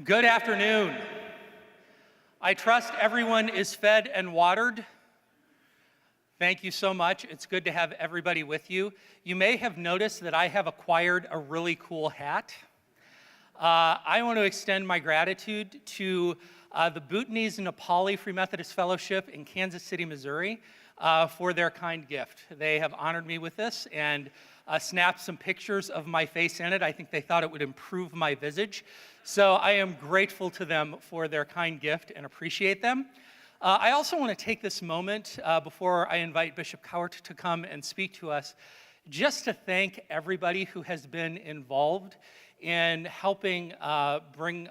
Good afternoon. I trust everyone is fed and watered. Thank you so much. It's good to have everybody with you. You may have noticed that I have acquired a really cool hat. I want to extend my gratitude to the Bhutanese Nepali Free Methodist Fellowship in Kansas City, Missouri, for their kind gift. They have honored me with this and snapped some pictures of my face in it. I think they thought it would improve my visage. So I am grateful to them for their kind gift and appreciate them. I also want to take this moment before I invite Bishop Cowart to come and speak to us, just to thank everybody who has been involved in helping bring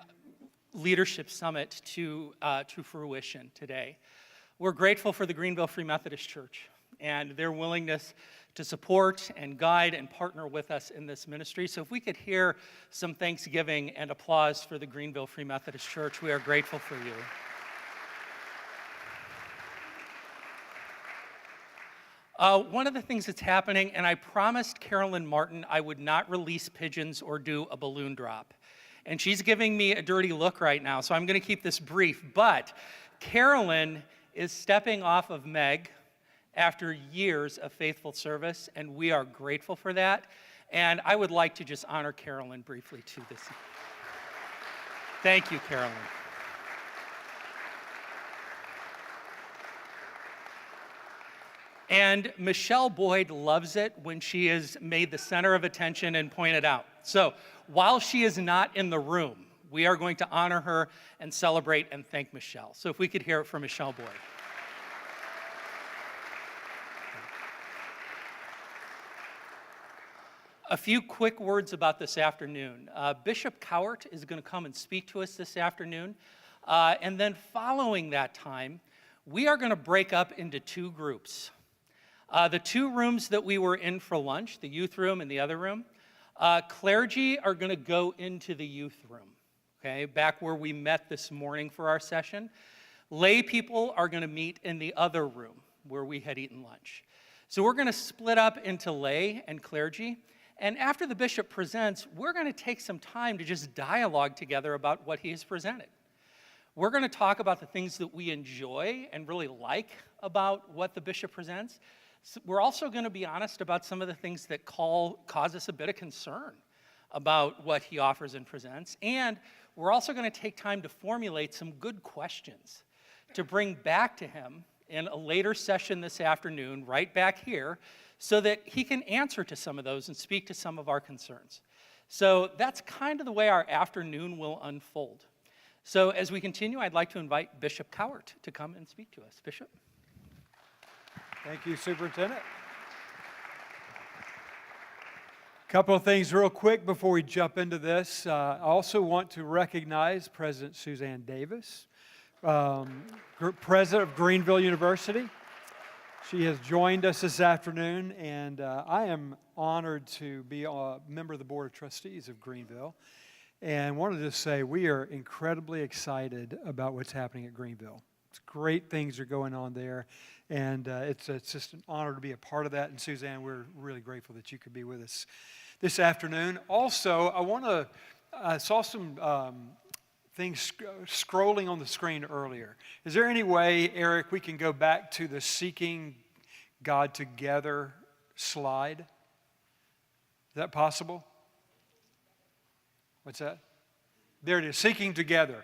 Leadership Summit to fruition today. We're grateful for the Greenville Free Methodist Church and their willingness to support and guide and partner with us in this ministry. So if we could hear some thanksgiving and applause for the Greenville Free Methodist Church, we are grateful for you. One of the things that's happening, and I promised Carolyn Martin I would not release pigeons or do a balloon drop. And she's giving me a dirty look right now, so I'm going to keep this brief. But Carolyn is stepping off of Meg after years of faithful service, and we are grateful for that. And I would like to just honor Carolyn briefly to this. Thank you, Carolyn. And Michelle Boyd loves it when she is made the center of attention and pointed out. So while she is not in the room, we are going to honor her and celebrate and thank Michelle. So if we could hear it from Michelle Boyd. A few quick words about this afternoon. Bishop Cowart is going to come and speak to us this afternoon. And then following that time, we are going to break up into two groups. The two rooms that we were in for lunch, the youth room and the other room, clergy are going to go into the youth room, okay, back where we met this morning for our session. Lay people are going to meet in the other room where we had eaten lunch. So we're going to split up into lay and clergy. And after the bishop presents, we're going to take some time to just dialogue together about what he has presented. We're going to talk about the things that we enjoy and really like about what the bishop presents. So we're also going to be honest about some of the things that cause us a bit of concern about what he offers and presents. And we're also going to take time to formulate some good questions to bring back to him in a later session this afternoon, right back here, so that he can answer to some of those and speak to some of our concerns. So that's kind of the way our afternoon will unfold. So as we continue, I'd like to invite Bishop Cowart to come and speak to us. Bishop. Thank you, Superintendent. A couple of things real quick before we jump into this. I also want to recognize President Suzanne Davis, President of Greenville University. She has joined us this afternoon, and I am honored to be a member of the Board of Trustees of Greenville. And wanted to say we are incredibly excited about what's happening at Greenville. It's great things are going on there, and it's just an honor to be a part of that. And Suzanne, we're really grateful that you could be with us this afternoon. Also, I saw some things scrolling on the screen earlier. Is there any way, Eric, we can go back to the Seeking God Together slide? Is that possible? What's that? There it is, Seeking Together.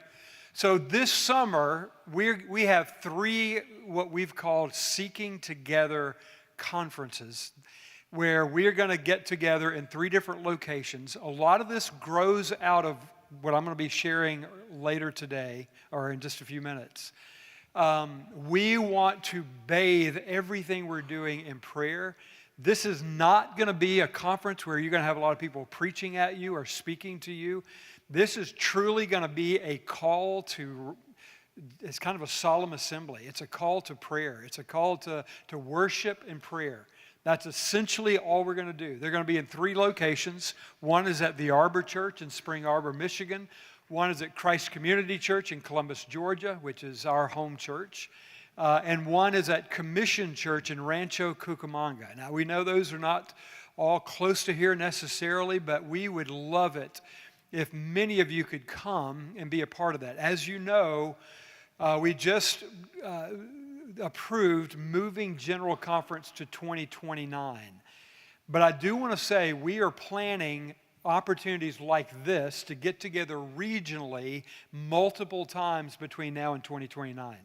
So this summer, we have three what we've called Seeking Together conferences, where we're going to get together in three different locations. A lot of this grows out of what I'm going to be sharing later today, or in just a few minutes. We want to bathe everything we're doing in prayer. This is not going to be a conference where you're going to have a lot of people preaching at you or speaking to you. This is truly going to be a call to, it's kind of a solemn assembly. It's a call to prayer. It's a call to worship and prayer. That's essentially all we're going to do. They're going to be in three locations. One is at the Arbor Church in Spring Arbor, Michigan. One is at Christ Community Church in Columbus, Georgia, which is our home church. And one is at Commission Church in Rancho Cucamonga. Now, we know those are not all close to here necessarily, but we would love it if many of you could come and be a part of that. As you know, we just approved moving General Conference to 2029. But I do want to say we are planning opportunities like this to get together regionally multiple times between now and 2029.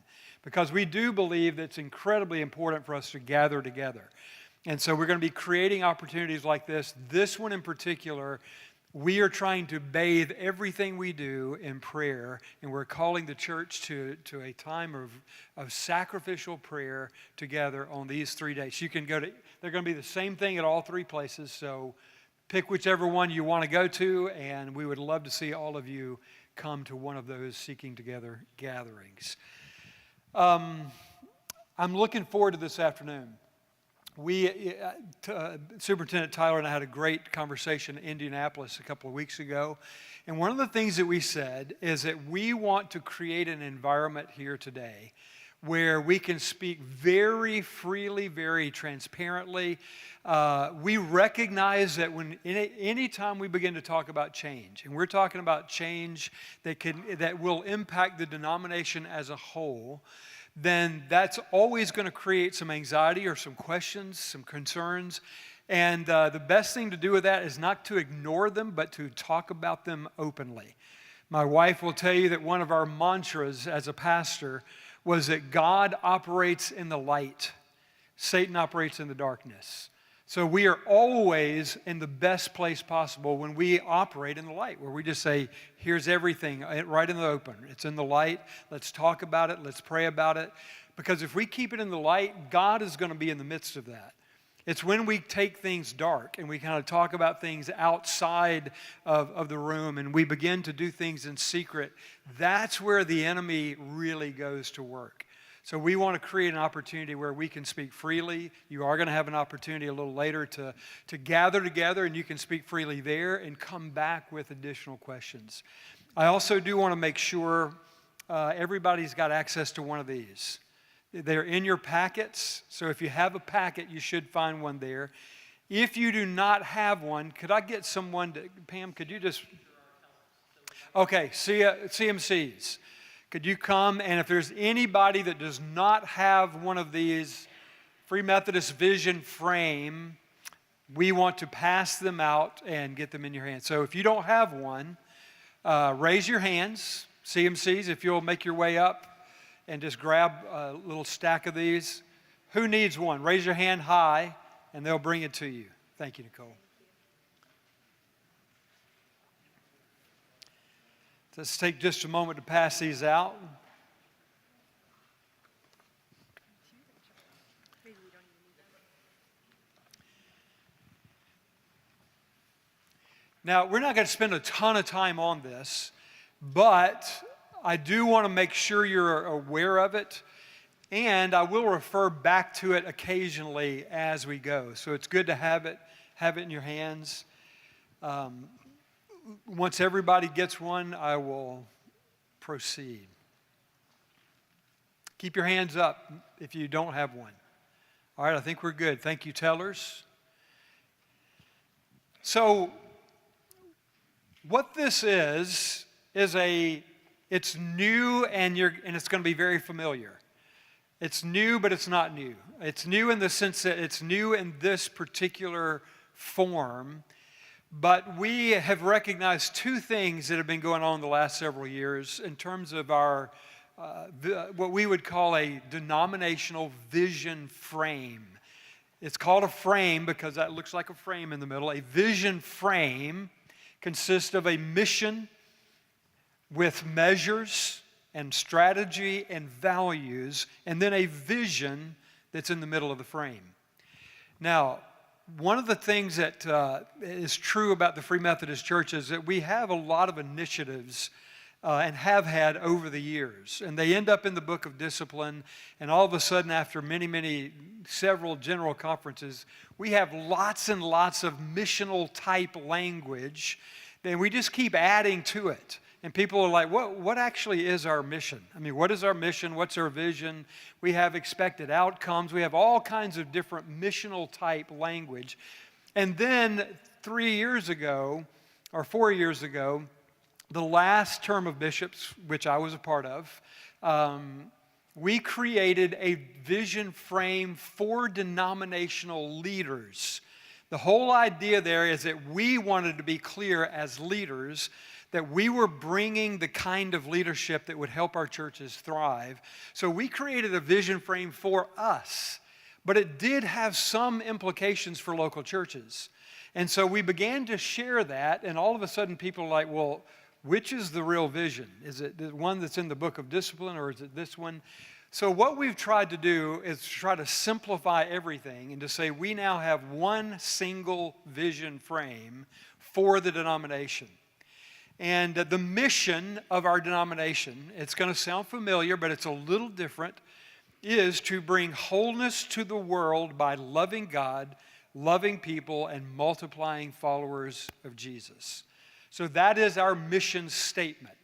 Because we do believe that it's incredibly important for us to gather together. And so we're going to be creating opportunities like this. This one in particular, we are trying to bathe everything we do in prayer, and we're calling the church to a time of sacrificial prayer together on these 3 days. You can go to, they're going to be the same thing at all three places, so pick whichever one you want to go to, and we would love to see all of you come to one of those Seeking Together gatherings. I'm looking forward to this afternoon. Superintendent Tyler and I had a great conversation in Indianapolis a couple of weeks ago. And one of the things that we said is that we want to create an environment here today where we can speak very freely, very transparently. We recognize that any time we begin to talk about change, and we're talking about change that will impact the denomination as a whole, then that's always going to create some anxiety or some questions, some concerns. And the best thing to do with that is not to ignore them, but to talk about them openly. My wife will tell you that one of our mantras as a pastor was that God operates in the light, Satan operates in the darkness. So we are always in the best place possible when we operate in the light, where we just say, here's everything right in the open. It's in the light. Let's talk about it. Let's pray about it. Because if we keep it in the light, God is going to be in the midst of that. It's when we take things dark and we kind of talk about things outside of the room and we begin to do things in secret, that's where the enemy really goes to work. So we want to create an opportunity where we can speak freely. You are going to have an opportunity a little later to gather together, and you can speak freely there and come back with additional questions. I also do want to make sure everybody's got access to one of these. They're in your packets, so if you have a packet, you should find one there. If you do not have one, could I get someone to, Pam, could you just, okay, CMCs. Could you come, and if there's anybody that does not have one of these Free Methodist Vision frame, we want to pass them out and get them in your hands. So if you don't have one, raise your hands, CMCs, if you'll make your way up and just grab a little stack of these. Who needs one? Raise your hand high, and they'll bring it to you. Thank you, Nicole. Let's take just a moment to pass these out. Now, we're not going to spend a ton of time on this, but I do want to make sure you're aware of it, and I will refer back to it occasionally as we go. So it's good to have it in your hands. Once everybody gets one, I will proceed. Keep your hands up if you don't have one. All right, I think we're good. Thank you, tellers. So, what this is it's new and it's going to be very familiar. It's new, but it's not new. It's new in the sense that it's new in this particular form. But we have recognized two things that have been going on the last several years in terms of our, what we would call a denominational vision frame. It's called a frame because that looks like a frame in the middle. A vision frame consists of a mission with measures and strategy and values, and then a vision that's in the middle of the frame. Now, one of the things that is true about the Free Methodist Church is that we have a lot of initiatives and have had over the years. And they end up in the book of discipline, and all of a sudden after several general conferences, we have lots and lots of missional type language, and we just keep adding to it. And people are like, what actually is our mission? I mean, what is our mission? What's our vision? We have expected outcomes. We have all kinds of different missional type language. And then 3 years ago, or 4 years ago, the last term of bishops, which I was a part of, we created a vision frame for denominational leaders. The whole idea there is that we wanted to be clear as leaders that we were bringing the kind of leadership that would help our churches thrive. So we created a vision frame for us, but it did have some implications for local churches. And so we began to share that, and all of a sudden people are like, well, which is the real vision? Is it the one that's in the book of discipline, or is it this one? So what we've tried to do is try to simplify everything and to say we now have one single vision frame for the denomination. And the mission of our denomination, it's going to sound familiar, but it's a little different, is to bring wholeness to the world by loving God, loving people, and multiplying followers of Jesus. So that is our mission statement.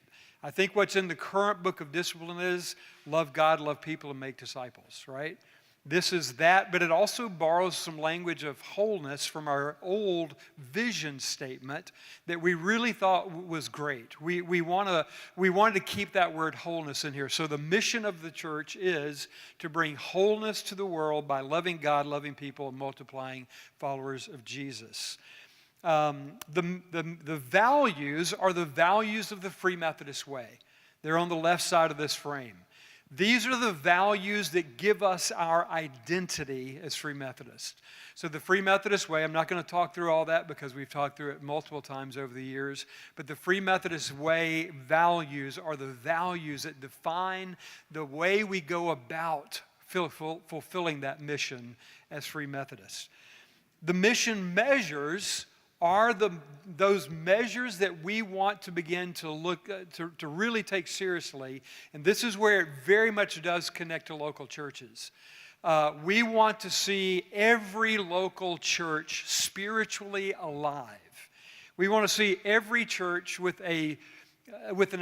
I think what's in the current book of discipline is love God, love people, and make disciples, right? This is that, but it also borrows some language of wholeness from our old vision statement that we really thought was great. We wanted to keep that word wholeness in here. So the mission of the church is to bring wholeness to the world by loving God, loving people, and multiplying followers of Jesus. The values are the values of the Free Methodist Way. They're on the left side of this frame. These are the values that give us our identity as Free Methodists. So the Free Methodist Way, I'm not going to talk through all that because we've talked through it multiple times over the years, but the Free Methodist Way values are the values that define the way we go about fulfilling that mission as Free Methodists. The mission measures are those measures that we want to begin to look to really take seriously, and this is where it very much does connect to local churches. We want to see every local church spiritually alive. We want to see every church with an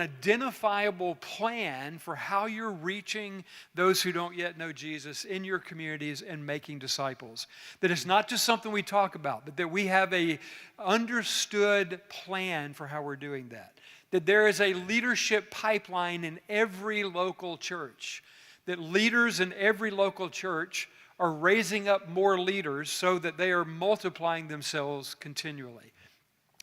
identifiable plan for how you're reaching those who don't yet know Jesus in your communities and making disciples. That it's not just something we talk about, but that we have a understood plan for how we're doing that. That there is a leadership pipeline in every local church. That leaders in every local church are raising up more leaders so that they are multiplying themselves continually.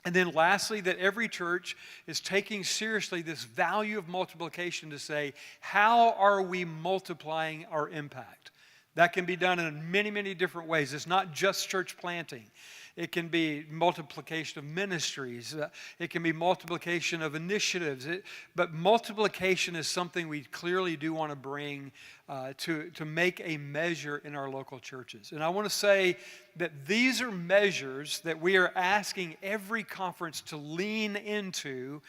And then lastly, that every church is taking seriously this value of multiplication to say, how are we multiplying our impact? That can be done in many, many different ways. It's not just church planting. It can be multiplication of ministries. It can be multiplication of initiatives. But multiplication is something we clearly do want to bring to make a measure in our local churches. And I want to say that these are measures that we are asking every conference to lean into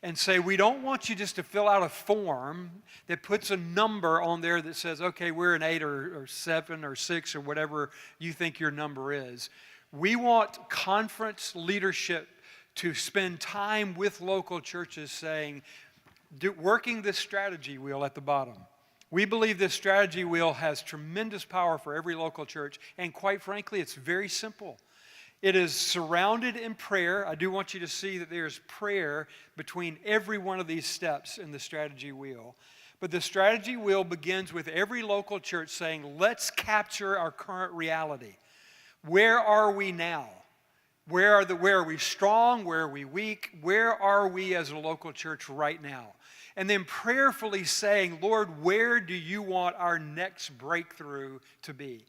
and say, we don't want you just to fill out a form that puts a number on there that says, okay, we're an 8 or 7 or 6 or whatever you think your number is. We want conference leadership to spend time with local churches saying, working this strategy wheel at the bottom. We believe this strategy wheel has tremendous power for every local church, and quite frankly, it's very simple. It is surrounded in prayer. I do want you to see that there's prayer between every one of these steps in the strategy wheel. But the strategy wheel begins with every local church saying, let's capture our current reality. Where are we now? Where are we strong? Where are we weak? Where are we as a local church right now? And then prayerfully saying, Lord, where do you want our next breakthrough to be?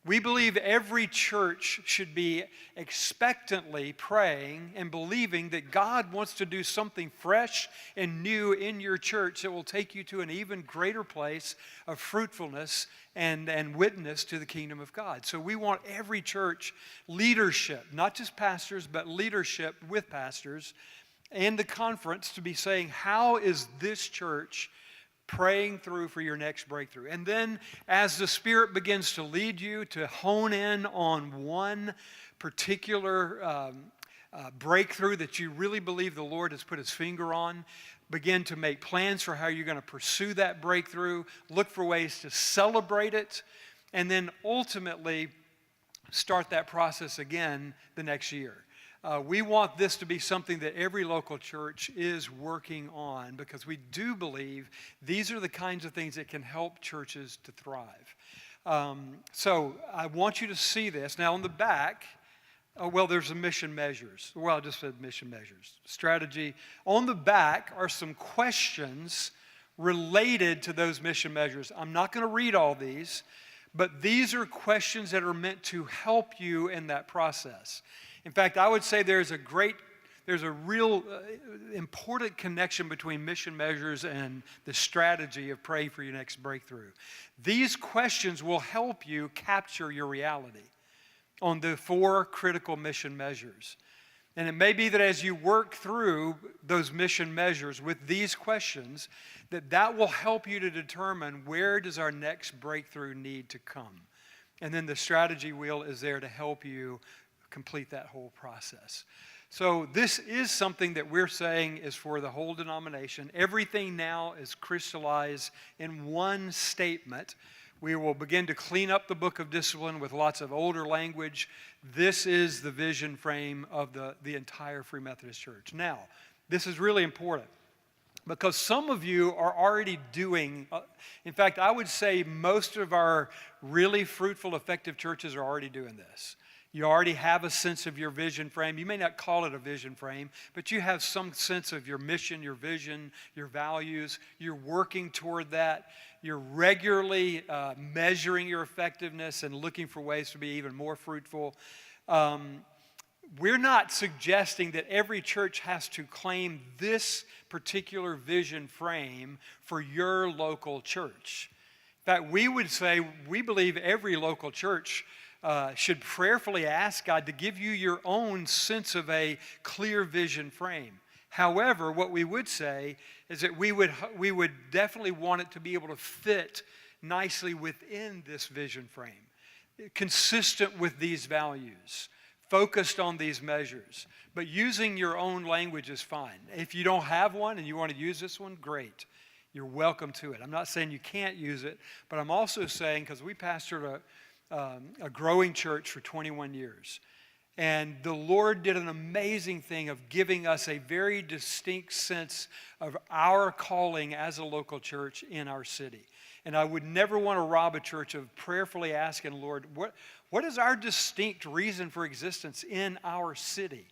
We believe every church should be expectantly praying and believing that God wants to do something fresh and new in your church that will take you to an even greater place of fruitfulness and witness to the kingdom of God. So we want every church leadership, not just pastors, but leadership with pastors and the conference to be saying, how is this church praying through for your next breakthrough? And then as the Spirit begins to lead you to hone in on one particular breakthrough that you really believe the Lord has put his finger on, begin to make plans for how you're going to pursue that breakthrough, look for ways to celebrate it, and then ultimately start that process again the next year. We want this to be something that every local church is working on because we do believe these are the kinds of things that can help churches to thrive. So I want you to see this. Now on the back, there's the mission measures. Well, I just said mission measures. Strategy. On the back are some questions related to those mission measures. I'm not going to read all these, but these are questions that are meant to help you in that process. In fact, I would say there's a real important connection between mission measures and the strategy of pray for your next breakthrough. These questions will help you capture your reality on the 4 critical mission measures. And it may be that as you work through those mission measures with these questions, that will help you to determine where does our next breakthrough need to come. And then the strategy wheel is there to help you complete that whole process. So this is something that we're saying is for the whole denomination. Everything now is crystallized in one statement. We will begin to clean up the book of discipline with lots of older language. This is the vision frame of the entire Free Methodist Church. Now, this is really important because some of you are already doing, in fact, I would say most of our really fruitful, effective churches are already doing this. You already have a sense of your vision frame. You may not call it a vision frame, but you have some sense of your mission, your vision, your values. You're working toward that. You're regularly measuring your effectiveness and looking for ways to be even more fruitful. We're not suggesting that every church has to claim this particular vision frame for your local church. In fact, we would say we believe every local church should prayerfully ask God to give you your own sense of a clear vision frame. However, what we would say is that we would definitely want it to be able to fit nicely within this vision frame, consistent with these values, focused on these measures. But using your own language is fine. If you don't have one and you want to use this one, great. You're welcome to it. I'm not saying you can't use it, but I'm also saying, because we pastored a growing church for 21 years. And the Lord did an amazing thing of giving us a very distinct sense of our calling as a local church in our city. And I would never want to rob a church of prayerfully asking, Lord, what is our distinct reason for existence in our city?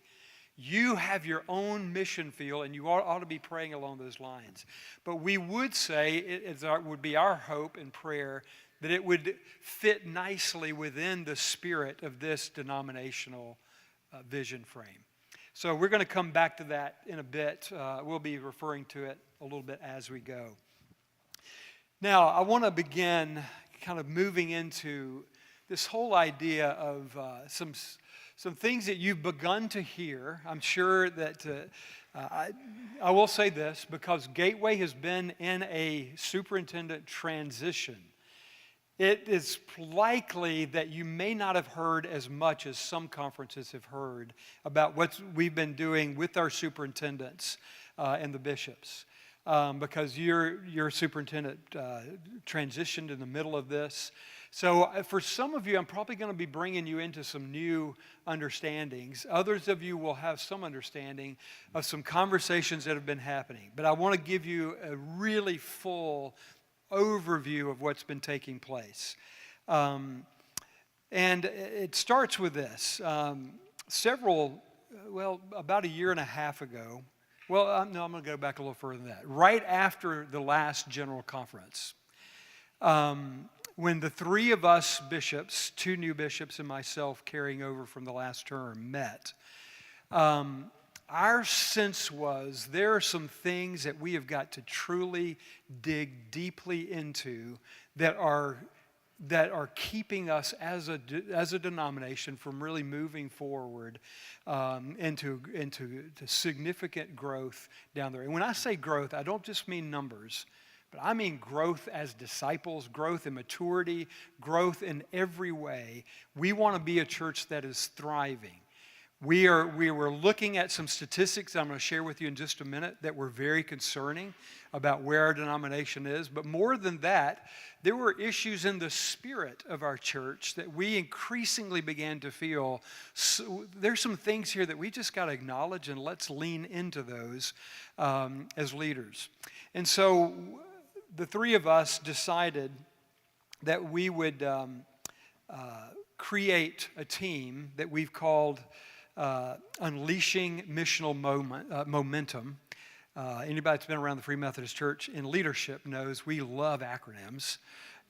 You have your own mission field, and you ought to be praying along those lines. But we would say, it would be our hope and prayer that it would fit nicely within the spirit of this denominational vision frame. So we're going to come back to that in a bit. We'll be referring to it a little bit as we go. Now, I want to begin kind of moving into this whole idea of some things that you've begun to hear. I'm sure that I will say this, because Gateway has been in a superintendent transition. It is likely that you may not have heard as much as some conferences have heard about what we've been doing with our superintendents and the bishops, because your superintendent transitioned in the middle of this. So for some of you, I'm probably going to be bringing you into some new understandings. Others of you will have some understanding of some conversations that have been happening. But I want to give you a really full overview of what's been taking place. And it starts with this. About a year and a half ago, I'm going to go back a little further than that. Right after the last general conference, when the 3 of us bishops, 2 new bishops and myself carrying over from the last term, met, our sense was there are some things that we have got to truly dig deeply into that are keeping us as a denomination from really moving forward into significant growth down there. And when I say growth, I don't just mean numbers, but I mean growth as disciples, growth in maturity, growth in every way. We want to be a church that is thriving. We were looking at some statistics I'm going to share with you in just a minute that were very concerning about where our denomination is. But more than that, there were issues in the spirit of our church that we increasingly began to feel. There's some things here that we just got to acknowledge, and let's lean into those as leaders. And so the three of us decided that we would create a team that we've called Unleashing Missional Momentum. Anybody that's been around the Free Methodist Church in leadership knows we love acronyms.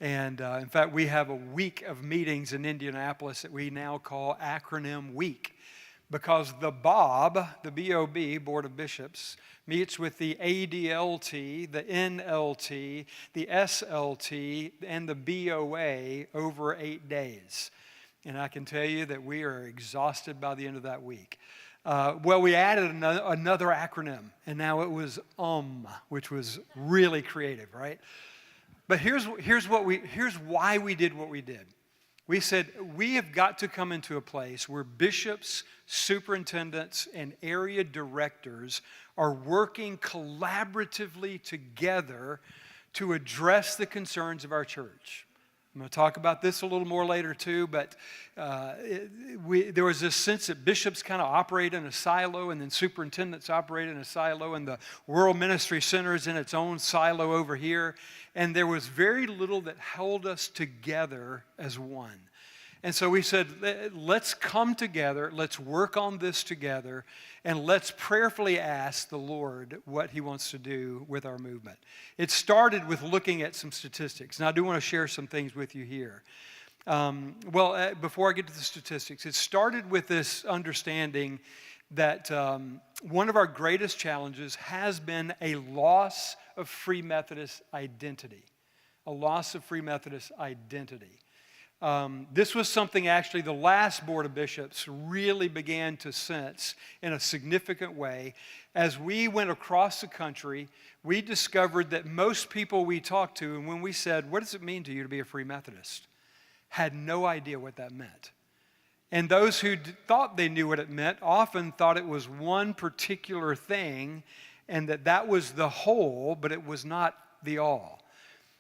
And in fact, we have a week of meetings in Indianapolis that we now call Acronym Week, because the BOB, the B-O-B, Board of Bishops, meets with the ADLT, the NLT, the SLT, and the BOA over 8 days. And I can tell you that we are exhausted by the end of that week. Well, we added another acronym, and now it was which was really creative, right? But here's why we did what we did. We said we have got to come into a place where bishops, superintendents, and area directors are working collaboratively together to address the concerns of our church. I'm going to talk about this a little more later too, but there was this sense that bishops kind of operate in a silo, and then superintendents operate in a silo, and the World Ministry Center is in its own silo over here. And there was very little that held us together as one. And so we said, let's come together, let's work on this together, and let's prayerfully ask the Lord what He wants to do with our movement. It started with looking at some statistics. Now, I do want to share some things with you here. Before I get to the statistics, it started with this understanding that one of our greatest challenges has been a loss of Free Methodist identity. A loss of Free Methodist identity. This was something actually the last Board of Bishops really began to sense in a significant way. As we went across the country, we discovered that most people we talked to, and when we said, what does it mean to you to be a Free Methodist, had no idea what that meant. And those who thought they knew what it meant often thought it was one particular thing, and that was the whole, but it was not the all.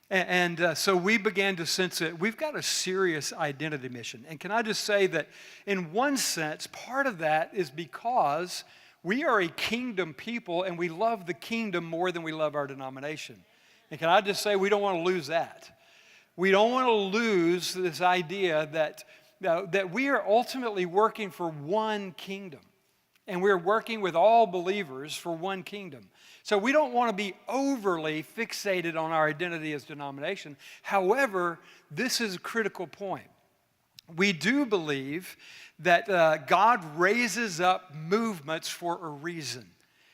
And so we began to sense that we've got a serious identity mission. And can I just say that in one sense, part of that is because we are a kingdom people and we love the kingdom more than we love our denomination. And can I just say we don't want to lose that. We don't want to lose this idea that we are ultimately working for one kingdom. And we're working with all believers for one kingdom. So we don't want to be overly fixated on our identity as denomination. However, this is a critical point. We do believe that God raises up movements for a reason.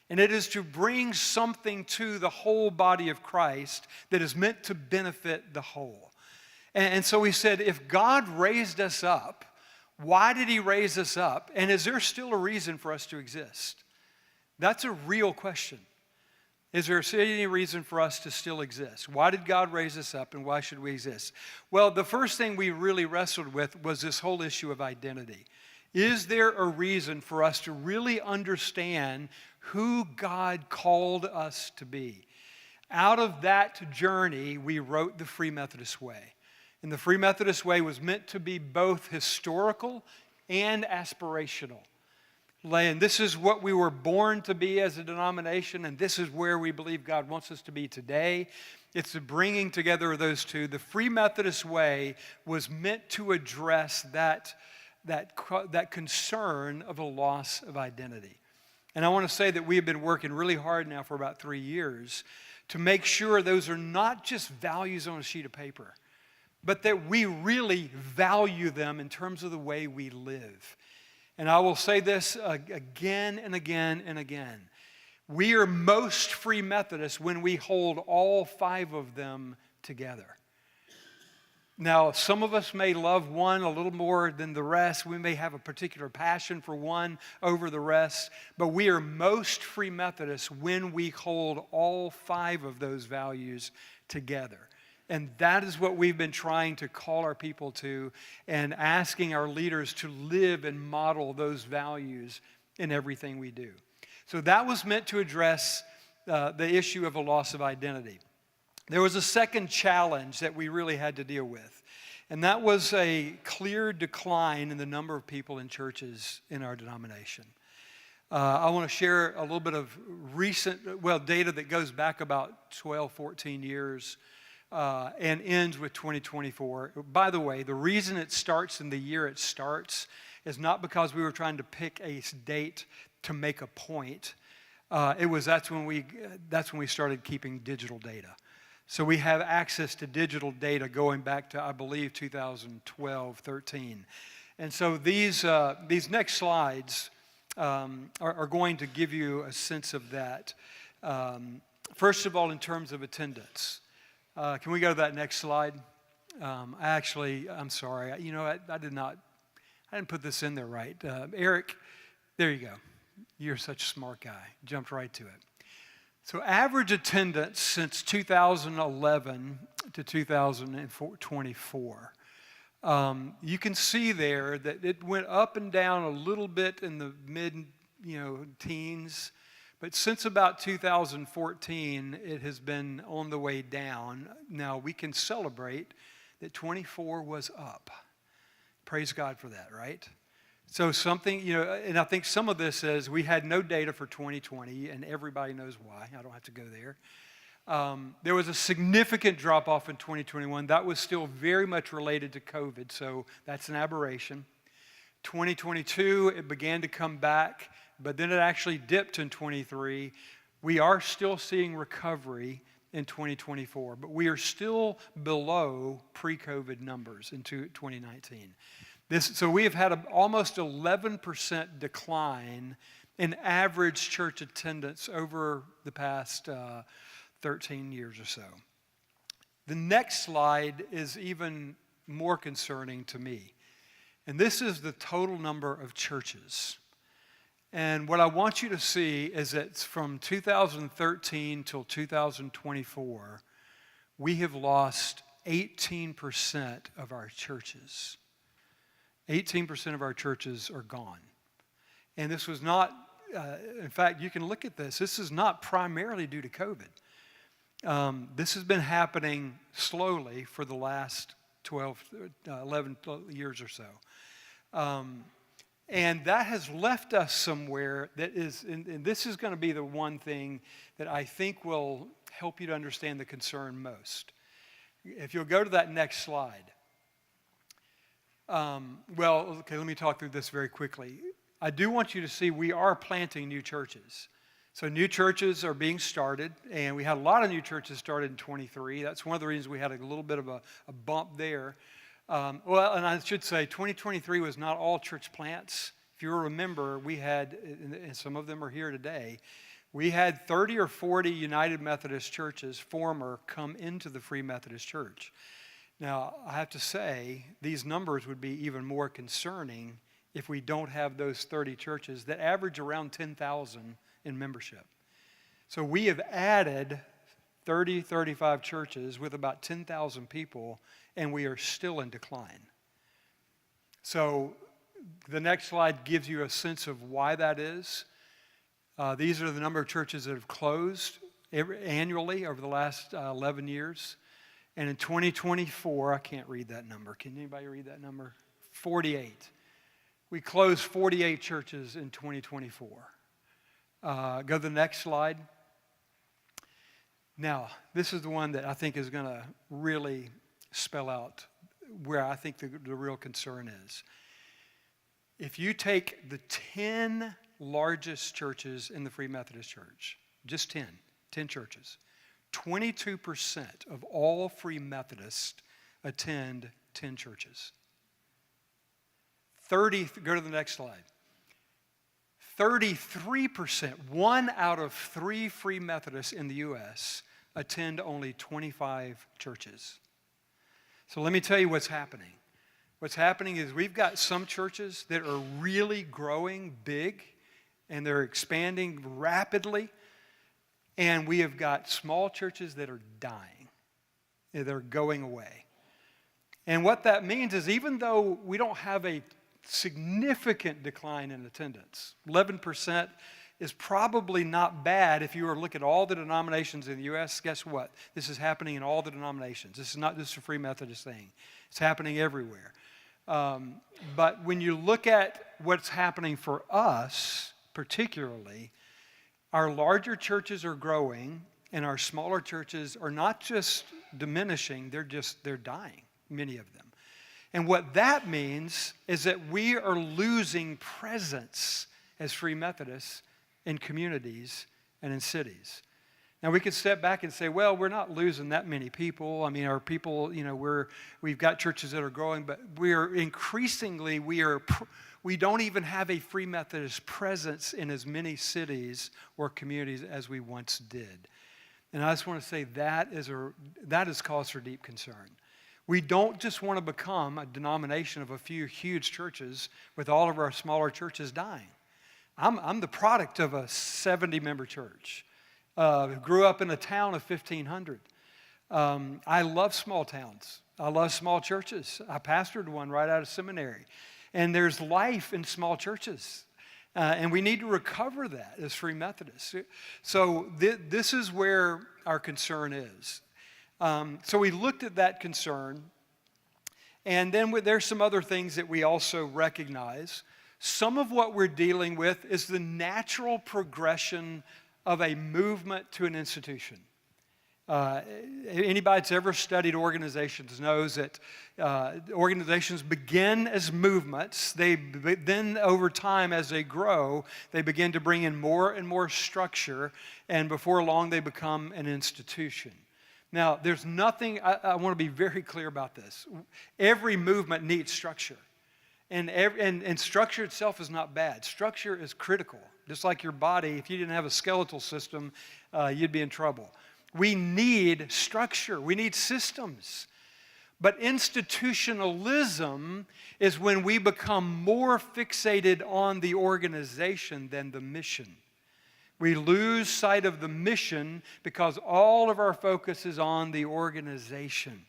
And it is to bring something to the whole body of Christ that is meant to benefit the whole. And so we said, if God raised us up, why did He raise us up? And is there still a reason for us to exist? That's a real question. Is there any reason for us to still exist? Why did God raise us up, and why should we exist? Well, the first thing we really wrestled with was this whole issue of identity. Is there a reason for us to really understand who God called us to be? Out of that journey, we wrote the Free Methodist Way. And the Free Methodist Way was meant to be both historical and aspirational. And this is what we were born to be as a denomination, and this is where we believe God wants us to be today. It's the bringing together of those two. The Free Methodist Way was meant to address that concern of a loss of identity. And I want to say that we have been working really hard now for about 3 years to make sure those are not just values on a sheet of paper, but that we really value them in terms of the way we live. And I will say this again and again and again. We are most Free Methodists when we hold all 5 of them together. Now, some of us may love one a little more than the rest. We may have a particular passion for one over the rest. But we are most Free Methodists when we hold all 5 of those values together. And that is what we've been trying to call our people to and asking our leaders to live and model those values in everything we do. So that was meant to address the issue of a loss of identity. There was a second challenge that we really had to deal with, and that was a clear decline in the number of people in churches in our denomination. I want to share a little bit of data that goes back about 12, 14 years and ends with 2024. By the way, the reason it starts in the year it starts is not because we were trying to pick a date to make a point. That's when we started keeping digital data. So we have access to digital data going back to, I believe, 2012, 13. And so these next slides are going to give you a sense of that. First of all, in terms of attendance. Can we go to that next slide? I'm sorry. I didn't put this in there right. Eric, there you go. You're such a smart guy. Jumped right to it. So average attendance since 2011 to 2024. You can see there that it went up and down a little bit in the mid-teens, but since about 2014, it has been on the way down. Now, we can celebrate that 24 was up. Praise God for that, right? So something, and I think some of this is we had no data for 2020, and everybody knows why. I don't have to go there. There was a significant drop-off in 2021. That was still very much related to COVID, so that's an aberration. 2022, it began to come back, but then it actually dipped in 23. We are still seeing recovery in 2024, but we are still below pre-COVID numbers in 2019. So we have had almost 11% decline in average church attendance over the past 13 years or so. The next slide is even more concerning to me. And this is the total number of churches. And what I want you to see is that from 2013 till 2024, we have lost 18% of our churches. 18% of our churches are gone. And this was not, in fact, you can look at this. This is not primarily due to COVID. This has been happening slowly for the last 11 years or so. And that has left us somewhere that is, and this is going to be the one thing that I think will help you to understand the concern most. If you'll go to that next slide. Let me talk through this very quickly. I do want you to see we are planting new churches. So new churches are being started, and we had a lot of new churches started in 23. That's one of the reasons we had a little bit of a bump there. And I should say 2023 was not all church plants. If you remember, we had, and some of them are here today, we had 30 or 40 United Methodist churches, former, come into the Free Methodist Church. Now, I have to say, these numbers would be even more concerning if we don't have those 30 churches that average around 10,000 in membership. So we have added 30, 35 churches with about 10,000 people, and we are still in decline. So the next slide gives you a sense of why that is. These are the number of churches that have closed annually over the last 11 years. And in 2024, I can't read that number. Can anybody read that number? 48. We closed 48 churches in 2024. Go to the next slide. Now, this is the one that I think is going to really spell out where I think the real concern is. If you take the 10 largest churches in the Free Methodist Church, just 10 churches, 22% of all Free Methodists attend 10 churches. Go to the next slide. 33%, 1 out of 3 Free Methodists in the U.S. attend only 25 churches. So let me tell you what's happening. What's happening is we've got some churches that are really growing big, and they're expanding rapidly. And we have got small churches that are dying. They're going away. And what that means is even though we don't have a significant decline in attendance, 11% is probably not bad if you were to look at all the denominations in the U.S. Guess what? This is happening in all the denominations. This is not just a Free Methodist thing. It's happening everywhere. But when you look at what's happening for us, particularly, our larger churches are growing and our smaller churches are not just diminishing, they're dying, many of them. And what that means is that we are losing presence as Free Methodists in communities and in cities. Now we could step back and say, well, we're not losing that many people. I mean, our people, we've got churches that are growing, but we don't even have a Free Methodist presence in as many cities or communities as we once did. And I just want to say that is cause for deep concern. We don't just want to become a denomination of a few huge churches with all of our smaller churches dying. I'm the product of a 70-member church. Grew up in a town of 1,500. I love small towns. I love small churches. I pastored one right out of seminary. And there's life in small churches. And we need to recover that as Free Methodists. So this is where our concern is. So we looked at that concern. And then there's some other things that we also recognize. Some of what we're dealing with is the natural progression of a movement to an institution. Anybody that's ever studied organizations knows that organizations begin as movements. Then over time, as they grow, they begin to bring in more and more structure, and before long, they become an institution. Now, there's nothing, I want to be very clear about this. Every movement needs structure. And structure itself is not bad. Structure is critical. Just like your body, if you didn't have a skeletal system, you'd be in trouble. We need structure. We need systems. But institutionalism is when we become more fixated on the organization than the mission. We lose sight of the mission because all of our focus is on the organization.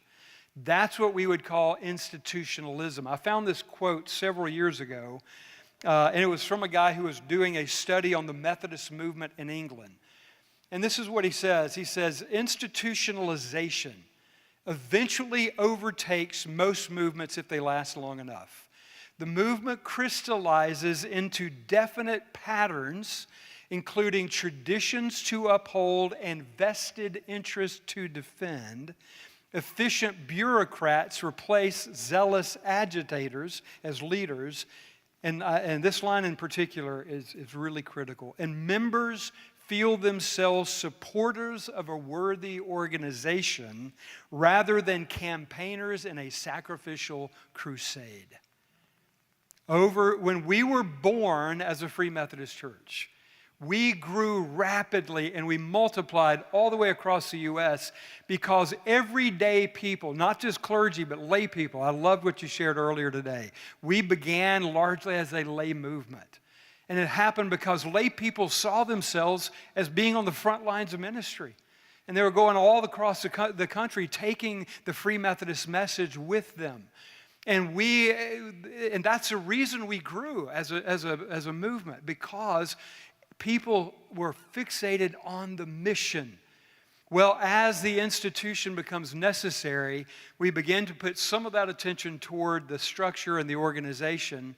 That's what we would call institutionalism. I found this quote several years ago, and it was from a guy who was doing a study on the Methodist movement in England. And this is what he says. He says, institutionalization eventually overtakes most movements if they last long enough. The movement crystallizes into definite patterns, including traditions to uphold and vested interests to defend. Efficient bureaucrats replace zealous agitators as leaders. And this line in particular is really critical. And members feel themselves supporters of a worthy organization rather than campaigners in a sacrificial crusade. When we were born as a Free Methodist Church, we grew rapidly and we multiplied all the way across the U.S. because everyday people, not just clergy, but lay people, I loved what you shared earlier today. We began largely as a lay movement. And it happened because lay people saw themselves as being on the front lines of ministry. And they were going all across the country taking the Free Methodist message with them. And that's the reason we grew as a movement, because people were fixated on the mission. Well, as the institution becomes necessary, we begin to put some of that attention toward the structure and the organization.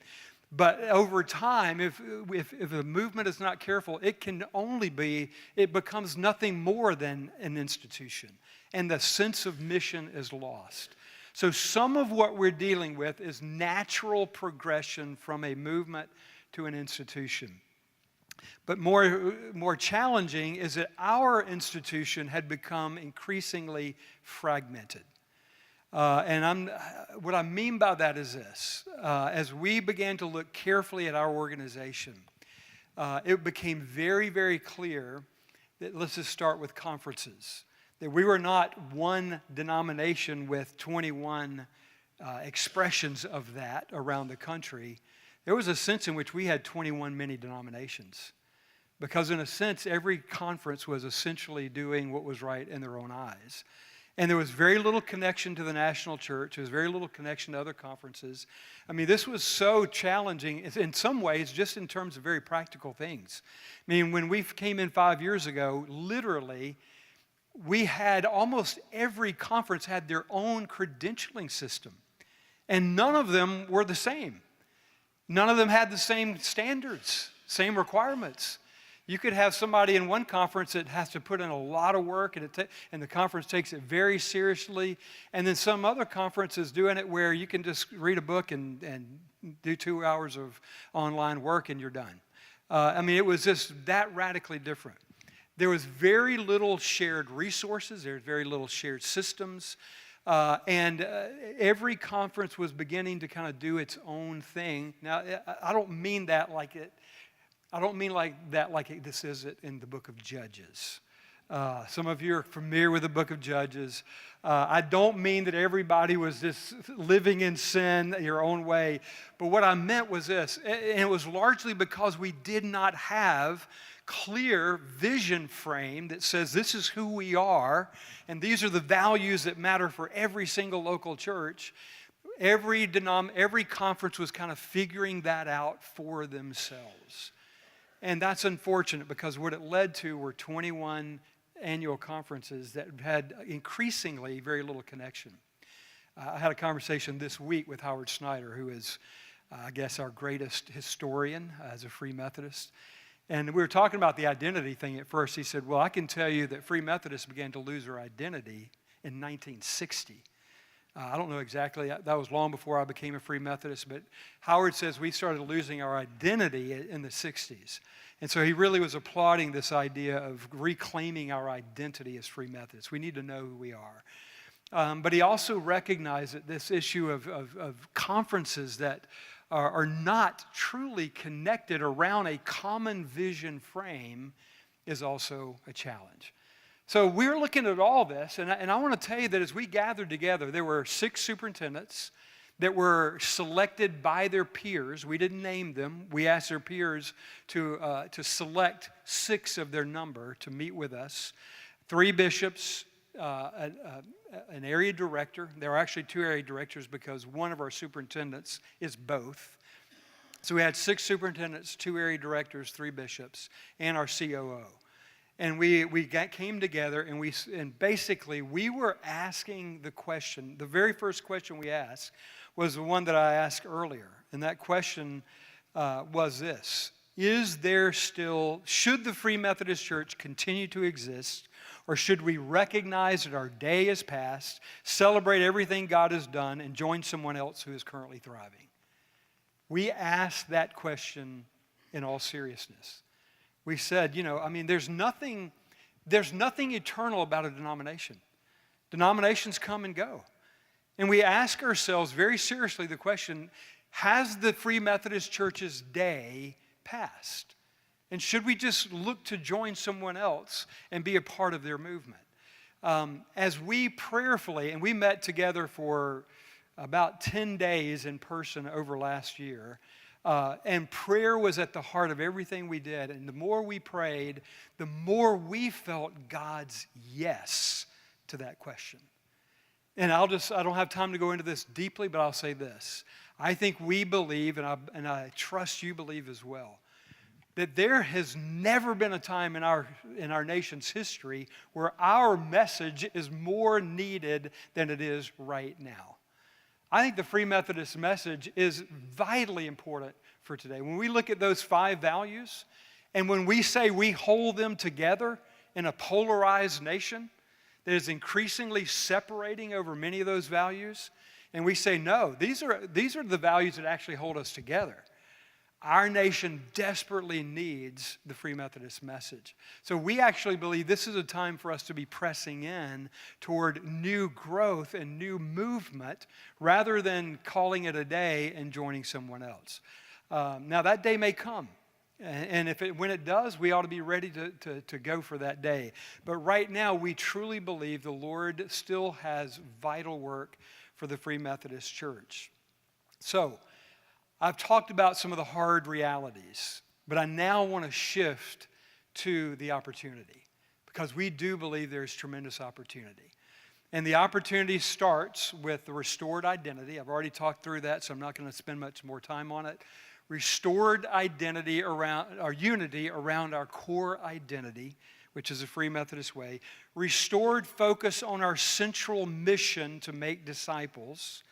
But over time, if a movement is not careful, it becomes nothing more than an institution. And the sense of mission is lost. So some of what we're dealing with is natural progression from a movement to an institution. But more challenging is that our institution had become increasingly fragmented. What I mean by that is this. As we began to look carefully at our organization, it became very, very clear that, let's just start with conferences, that we were not one denomination with 21 expressions of that around the country. There was a sense in which we had 21 mini denominations. Because in a sense, every conference was essentially doing what was right in their own eyes. And there was very little connection to the national church. There was very little connection to other conferences. I mean, this was so challenging in some ways, just in terms of very practical things. I mean, when we came in 5 years ago, literally, we had almost every conference had their own credentialing system. And none of them were the same. None of them had the same standards, same requirements. You could have somebody in one conference that has to put in a lot of work, and the conference takes it very seriously. And then some other conference is doing it where you can just read a book and do 2 hours of online work and you're done. I mean, it was just that radically different. There was very little shared resources. There was very little shared systems. And every conference was beginning to kind of do its own thing. Now, I don't mean that like it. I don't mean this is it in the book of Judges. Some of you are familiar with the book of Judges. I don't mean that everybody was just living in sin your own way. But what I meant was this, and it was largely because we did not have clear vision frame that says this is who we are, and these are the values that matter for every single local church. Every conference was kind of figuring that out for themselves. And that's unfortunate because what it led to were 21 annual conferences that had increasingly very little connection. I had a conversation this week with Howard Snyder, who is, I guess, our greatest historian as a Free Methodist. And we were talking about the identity thing at first. He said, well, I can tell you that Free Methodists began to lose their identity in 1960. I don't know exactly. That was long before I became a Free Methodist. But Howard says we started losing our identity in the 60s. And so he really was applauding this idea of reclaiming our identity as Free Methodists. We need to know who we are. But he also recognized that this issue of conferences that are not truly connected around a common vision frame is also a challenge. So we're looking at all this, and I want to tell you that as we gathered together, there were 6 superintendents that were selected by their peers. We didn't name them. We asked their peers to select 6 of their number to meet with us. 3 bishops, an area director. There are actually 2 area directors because one of our superintendents is both. So we had 6 superintendents, 2 area directors, 3 bishops, and our COO. And we came together and basically we were asking the question, the very first question we asked was the one that I asked earlier. And that question was this: should the Free Methodist Church continue to exist, or should we recognize that our day is past, celebrate everything God has done, and join someone else who is currently thriving? We asked that question in all seriousness. We said, there's nothing eternal about a denomination. Denominations come and go. And we ask ourselves very seriously the question, has the Free Methodist Church's day passed? And should we just look to join someone else and be a part of their movement? As we prayerfully, and we met together for about 10 days in person over last year, and prayer was at the heart of everything we did. And the more we prayed, the more we felt God's yes to that question. And I don't have time to go into this deeply, but I'll say this. I think we believe, and I trust you believe as well, that there has never been a time in our nation's history where our message is more needed than it is right now. I think the Free Methodist message is vitally important for today. When we look at those 5 values, and when we say we hold them together in a polarized nation that is increasingly separating over many of those values, and we say, no, these are the values that actually hold us together. Our nation desperately needs the Free Methodist message. So we actually believe this is a time for us to be pressing in toward new growth and new movement rather than calling it a day and joining someone else. Now that day may come. And when it does, we ought to be ready to go for that day. But right now, we truly believe the Lord still has vital work for the Free Methodist Church. So, I've talked about some of the hard realities, but I now want to shift to the opportunity because we do believe there's tremendous opportunity. And the opportunity starts with the restored identity. I've already talked through that, so I'm not going to spend much more time on it. Restored identity around our unity around our core identity, which is a Free Methodist way. Restored focus on our central mission to make disciples.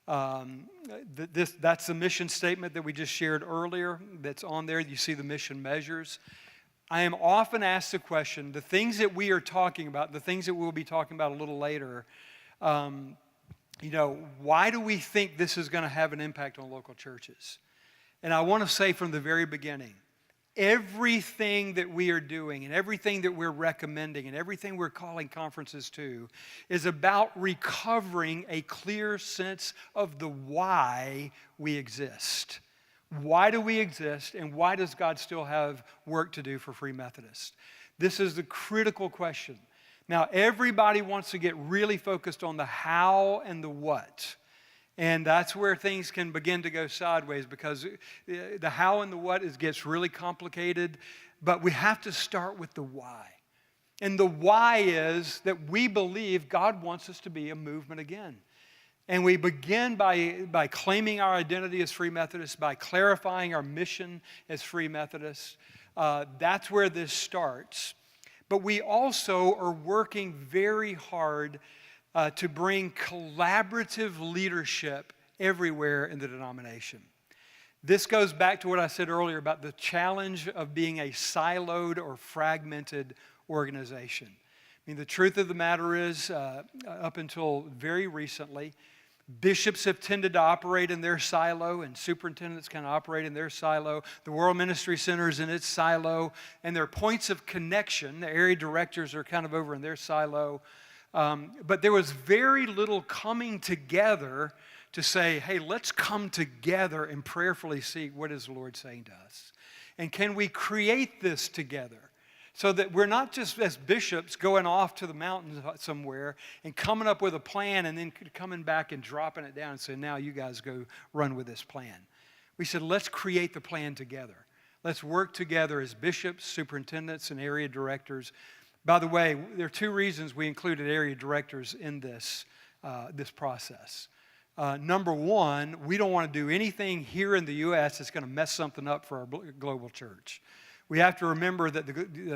That's the mission statement that we just shared earlier that's on there. You see the mission measures. I am often asked the question, the things that we are talking about, the things that we'll be talking about a little later, why do we think this is going to have an impact on local churches? And I want to say from the very beginning, everything that we are doing and everything that we're recommending and everything we're calling conferences to is about recovering a clear sense of the why we exist. Why do we exist, and why does God still have work to do for Free Methodists? This is the critical question. Now, everybody wants to get really focused on the how and the what. And that's where things can begin to go sideways, because the how and the what gets really complicated. But we have to start with the why. And the why is that we believe God wants us to be a movement again. And we begin by claiming our identity as Free Methodists, by clarifying our mission as Free Methodists. That's where this starts. But we also are working very hard to bring collaborative leadership everywhere in the denomination. This goes back to what I said earlier about the challenge of being a siloed or fragmented organization. I mean, the truth of the matter is, up until very recently, bishops have tended to operate in their silo, and superintendents kind of operate in their silo. The World Ministry Center is in its silo, and their points of connection, the area directors are kind of over in their silo. But there was very little coming together to say, hey, let's come together and prayerfully seek what is the Lord saying to us. And can we create this together so that we're not just as bishops going off to the mountains somewhere and coming up with a plan and then coming back and dropping it down and saying, now you guys go run with this plan. We said, let's create the plan together. Let's work together as bishops, superintendents, and area directors. By the way, there are two reasons we included area directors in this process. Number one, we don't want to do anything here in the U.S. that's going to mess something up for our global church. We have to remember that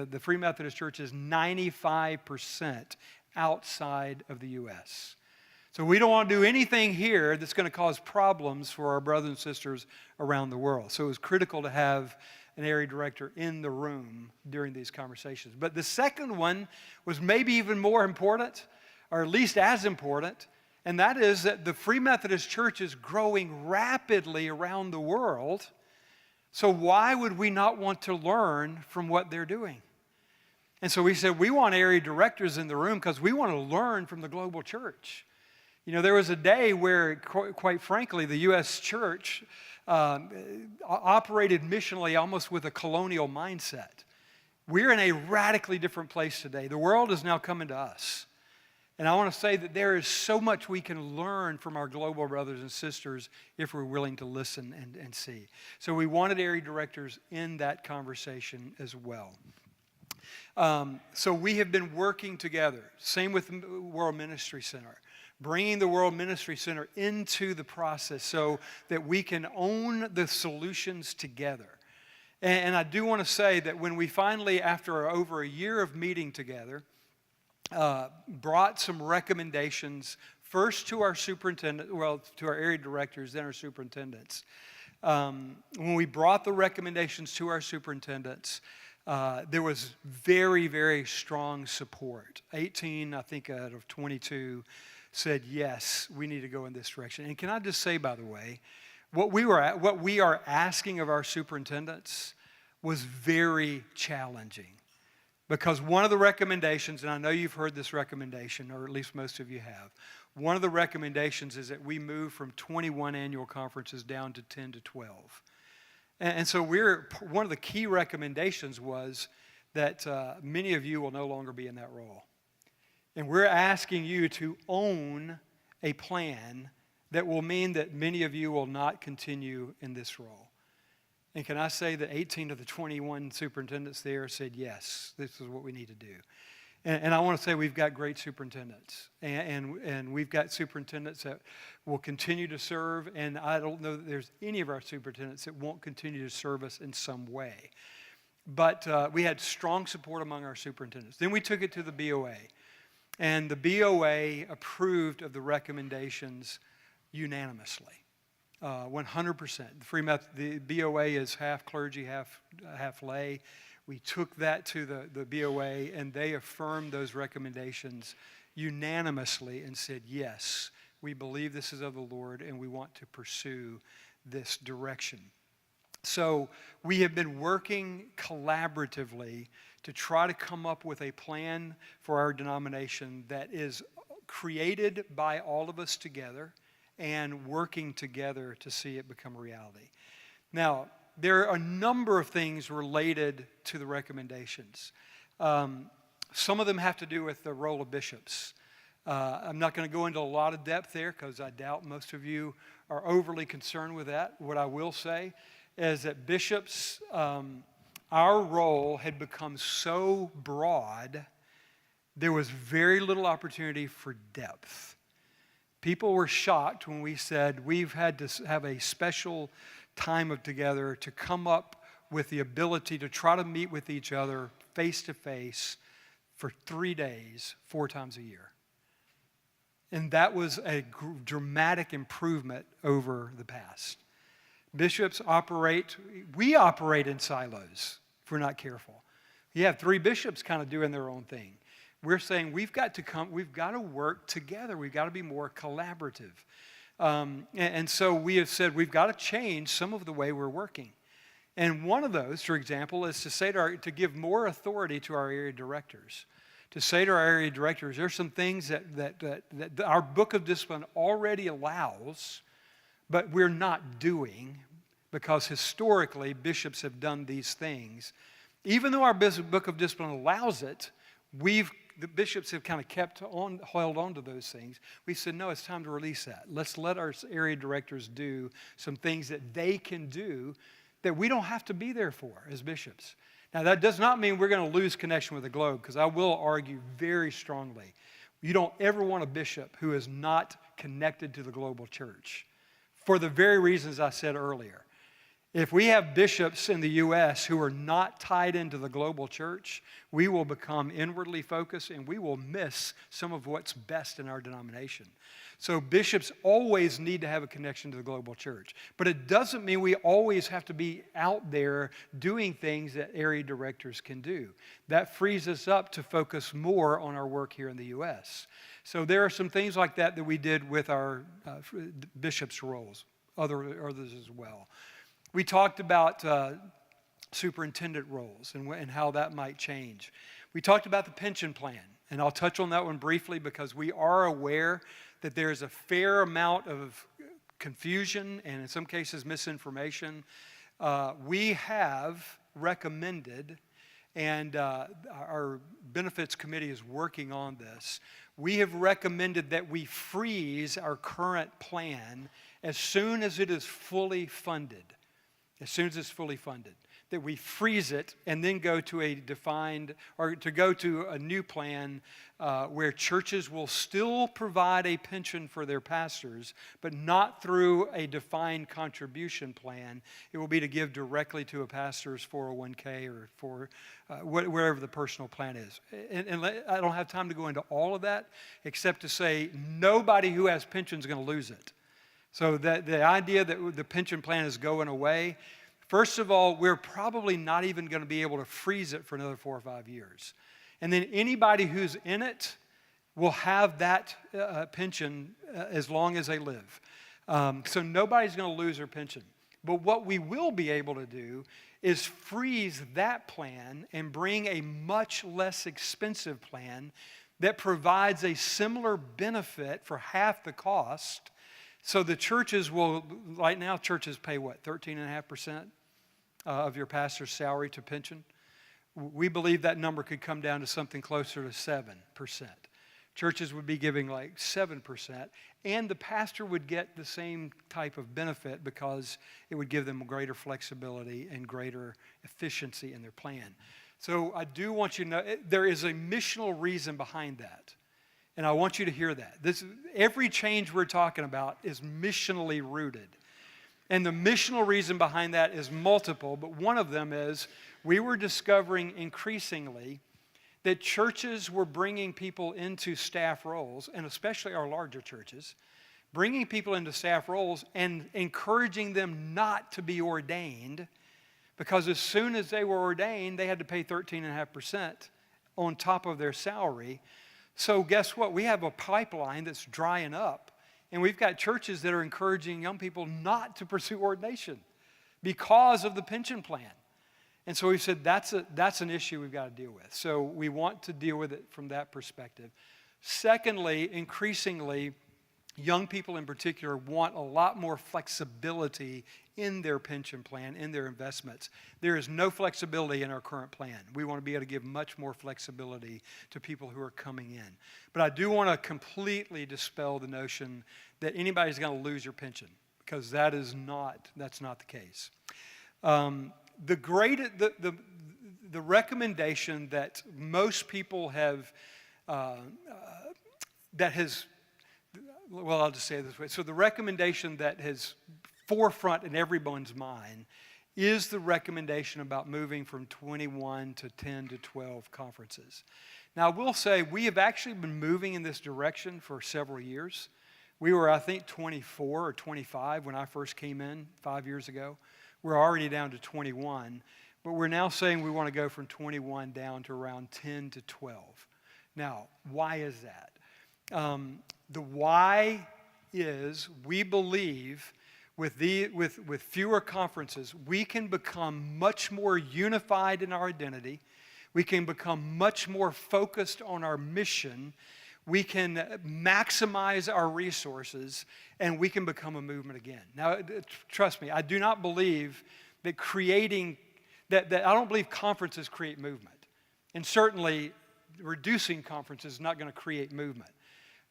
the Free Methodist Church is 95% outside of the U.S. So we don't want to do anything here that's going to cause problems for our brothers and sisters around the world. So it was critical to have an area director in the room during these conversations. But the second one was maybe even more important, or at least as important, and that is that the Free Methodist Church is growing rapidly around the world. So why would we not want to learn from what they're doing? And so we said we want area directors in the room because we want to learn from the global church. You know, there was a day where, quite frankly, the U.S. church operated missionally almost with a colonial mindset. We're in a radically different place today. The world is now coming to us. And I want to say that there is so much we can learn from our global brothers and sisters if we're willing to listen and see. So we wanted area directors in that conversation as well. So we have been working together. Same with the World Ministry Center. Bringing the World Ministry Center into the process so that we can own the solutions together. And I do want to say that when we finally, after over a year of meeting together, brought some recommendations first to our superintendent, well, to our area directors, then our superintendents. When we brought the recommendations to our superintendents, there was very, very strong support. 18, I think, out of 22 said, yes, we need to go in this direction. And can I just say, by the way, what we are asking of our superintendents was very challenging. Because one of the recommendations, and I know you've heard this recommendation, or at least most of you have, one of the recommendations is that we move from 21 annual conferences down to 10 to 12. And so one of the key recommendations was that many of you will no longer be in that role. And we're asking you to own a plan that will mean that many of you will not continue in this role. And can I say that 18 of the 21 superintendents there said, yes, this is what we need to do. And I want to say we've got great superintendents. And we've got superintendents that will continue to serve. And I don't know that there's any of our superintendents that won't continue to serve us in some way. But we had strong support among our superintendents. Then we took it to the BOA. And the BOA approved of the recommendations unanimously. 100%. The BOA is half clergy, half lay. We took that to the BOA, and they affirmed those recommendations unanimously and said, yes, we believe this is of the Lord, and we want to pursue this direction. So we have been working collaboratively to try to come up with a plan for our denomination that is created by all of us together and working together to see it become a reality. Now, there are a number of things related to the recommendations. Some of them have to do with the role of bishops. I'm not going to go into a lot of depth there because I doubt most of you are overly concerned with that. What I will say is that bishops, our role had become so broad, there was very little opportunity for depth. People were shocked when we said we've had to have a special time together to come up with the ability to try to meet with each other face to face for 3 days, 4 times a year. And that was a dramatic improvement over the past. Bishops we operate in silos if we're not careful. You have 3 bishops kind of doing their own thing. We're saying we've got to work together. We've got to be more collaborative. And so we have said we've got to change some of the way we're working. And one of those, for example, is to say to give more authority to our area directors. To say to our area directors, there's some things that our book of discipline already allows, but we're not doing because historically bishops have done these things. Even though our book of discipline allows it, the bishops have kind of held on to those things. We said, no, it's time to release that. Let's let our area directors do some things that they can do that we don't have to be there for as bishops. Now, that does not mean we're going to lose connection with the globe, because I will argue very strongly, you don't ever want a bishop who is not connected to the global church for the very reasons I said earlier. If we have bishops in the U.S. who are not tied into the global church, we will become inwardly focused and we will miss some of what's best in our denomination. So bishops always need to have a connection to the global church. But it doesn't mean we always have to be out there doing things that area directors can do. That frees us up to focus more on our work here in the U.S. So there are some things like that we did with our bishops' roles, others as well. We talked about superintendent roles and how that might change. We talked about the pension plan, and I'll touch on that one briefly because we are aware that there's a fair amount of confusion and in some cases misinformation. We have recommended, and our benefits committee is working on this, we have recommended that we freeze our current plan as soon as it is fully funded. As soon as it's fully funded, that we freeze it and then go to a new plan where churches will still provide a pension for their pastors, but not through a defined contribution plan. It will be to give directly to a pastor's 401k or for wherever the personal plan is. And I don't have time to go into all of that, except to say nobody who has pension is going to lose it. So the idea that the pension plan is going away, first of all, we're probably not even going to be able to freeze it for another 4 or 5 years. And then anybody who's in it will have that pension as long as they live. So nobody's going to lose their pension. But what we will be able to do is freeze that plan and bring a much less expensive plan that provides a similar benefit for half the cost. So the churches will, right now churches pay what, 13.5% of your pastor's salary to pension? We believe that number could come down to something closer to 7%. Churches would be giving like 7%, and the pastor would get the same type of benefit because it would give them greater flexibility and greater efficiency in their plan. So I do want you to know there is a missional reason behind that. And I want you to hear that. Every change we're talking about is missionally rooted. And the missional reason behind that is multiple, but one of them is we were discovering increasingly that churches were bringing people into staff roles, and especially our larger churches, bringing people into staff roles and encouraging them not to be ordained, because as soon as they were ordained, they had to pay 13.5% on top of their salary. So guess what? We have a pipeline that's drying up, and we've got churches that are encouraging young people not to pursue ordination because of the pension plan. And so we said that's an issue we've got to deal with. So we want to deal with it from that perspective. Secondly, increasingly, young people in particular want a lot more flexibility in their pension plan, in their investments. There is no flexibility in our current plan. We want to be able to give much more flexibility to people who are coming in. But I do want to completely dispel the notion that anybody's going to lose your pension, because that's not the case. The recommendation that most people have, I'll just say it this way. So the recommendation that has forefront in everyone's mind is the recommendation about moving from 21 to 10 to 12 conferences. Now, I will say we have actually been moving in this direction for several years. We were, I think, 24 or 25 when I first came in 5 years ago. We're already down to 21, but we're now saying we want to go from 21 down to around 10 to 12. Now, why is that? The why is we believe with fewer conferences, we can become much more unified in our identity. We can become much more focused on our mission. We can maximize our resources, and we can become a movement again. Now, trust me, I do not believe that I don't believe conferences create movement. And certainly, reducing conferences is not going to create movement.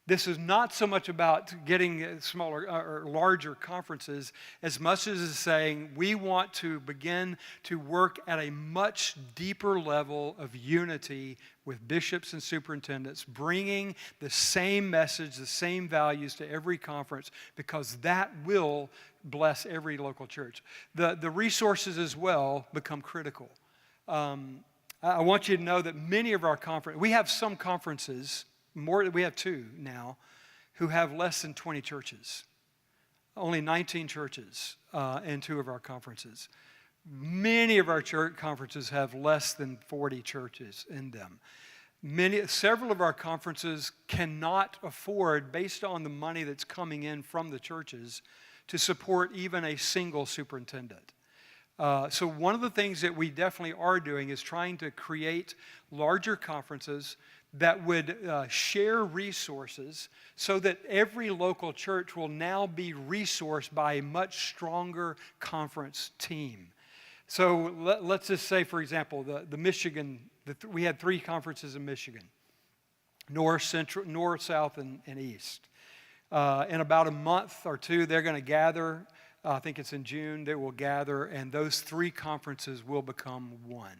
This is not so much about getting smaller or larger conferences as much as it's saying we want to begin to work at a much deeper level of unity with bishops and superintendents, bringing the same message, the same values to every conference, because that will bless every local church. The resources as well become critical. I want you to know that many of our conferences, we have some conferences, we have 2 now, who have less than 20 churches. Only 19 churches in 2 of our conferences. Many of our church conferences have less than 40 churches in them. Several of our conferences cannot afford, based on the money that's coming in from the churches, to support even a single superintendent. So one of the things that we definitely are doing is trying to create larger conferences that would share resources so that every local church will now be resourced by a much stronger conference team. So let's just say, for example, the Michigan, we had 3 conferences in Michigan, North, South, and East. In about a month or 2, they're going to gather. I think it's in June, they will gather, and those 3 conferences will become one.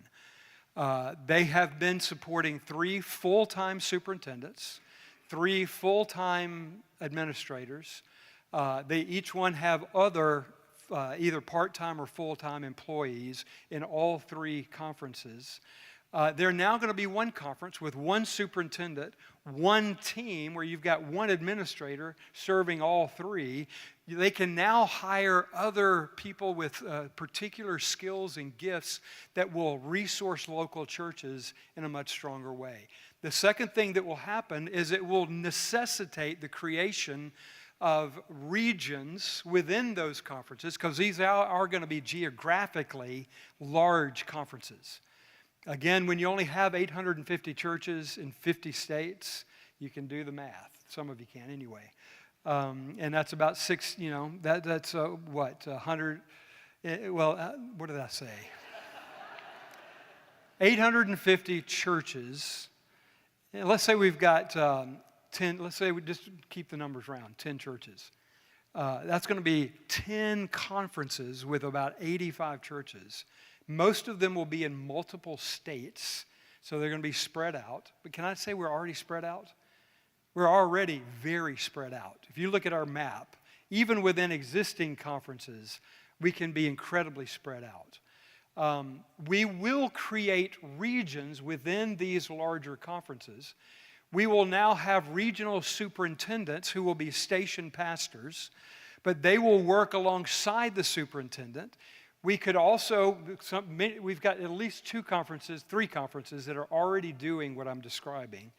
They have been supporting 3 full-time superintendents, 3 full-time administrators. They each one have other either part-time or full-time employees in all 3 conferences. They're now going to be one conference with one superintendent, one team where you've got one administrator serving all 3. They can now hire other people with particular skills and gifts that will resource local churches in a much stronger way. The second thing that will happen is it will necessitate the creation of regions within those conferences, because these are going to be geographically large conferences. Again, when you only have 850 churches in 50 states, you can do the math. Some of you can anyway. And that's about 6, that's 100, what did I say? 850 churches. And let's say we've got 10, let's say we just keep the numbers round, 10 churches. That's going to be 10 conferences with about 85 churches. Most of them will be in multiple states, so they're going to be spread out. But can I say we're already spread out? We're already very spread out. If you look at our map, even within existing conferences, we can be incredibly spread out. We will create regions within these larger conferences. We will now have regional superintendents who will be station pastors, but they will work alongside the superintendent. We could also, we've got at least three conferences that are already doing what I'm describing.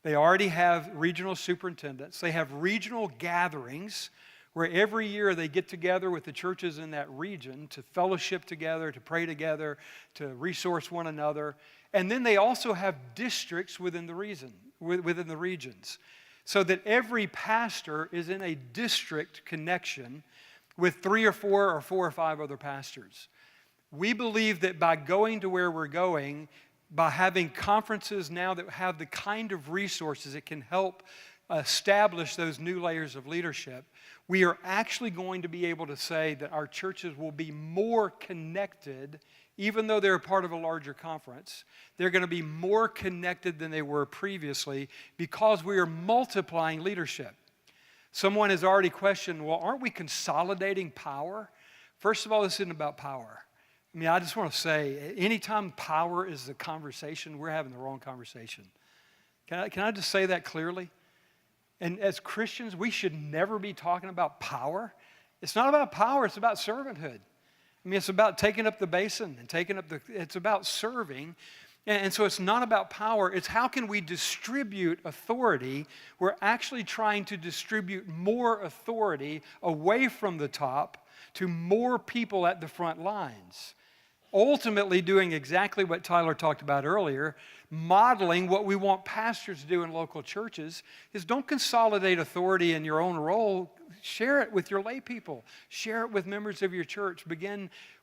They already have regional superintendents. They have regional gatherings where every year they get together with the churches in that region to fellowship together, to pray together, to resource one another. And then they also have districts within the regions, so that every pastor is in a district connection with 3 or 4 or 4 or 5 other pastors. We believe that by going to where we're going, by having conferences now that have the kind of resources that can help establish those new layers of leadership, we are actually going to be able to say that our churches will be more connected. Even though they're a part of a larger conference, they're going to be more connected than they were previously because we are multiplying leadership. Someone has already questioned, well, aren't we consolidating power? First of all, this isn't about power. I mean, I just want to say, anytime power is the conversation, we're having the wrong conversation. Can I just say that clearly? And as Christians, we should never be talking about power. It's not about power, it's about servanthood. I mean, it's about taking up the basin and it's about serving. And so it's not about power, it's how can we distribute authority. We're actually trying to distribute more authority away from the top to more people at the front lines. Ultimately doing exactly what Tyler talked about earlier, modeling what we want pastors to do in local churches is don't consolidate authority in your own role. Share it with your lay people. Share it with members of your church.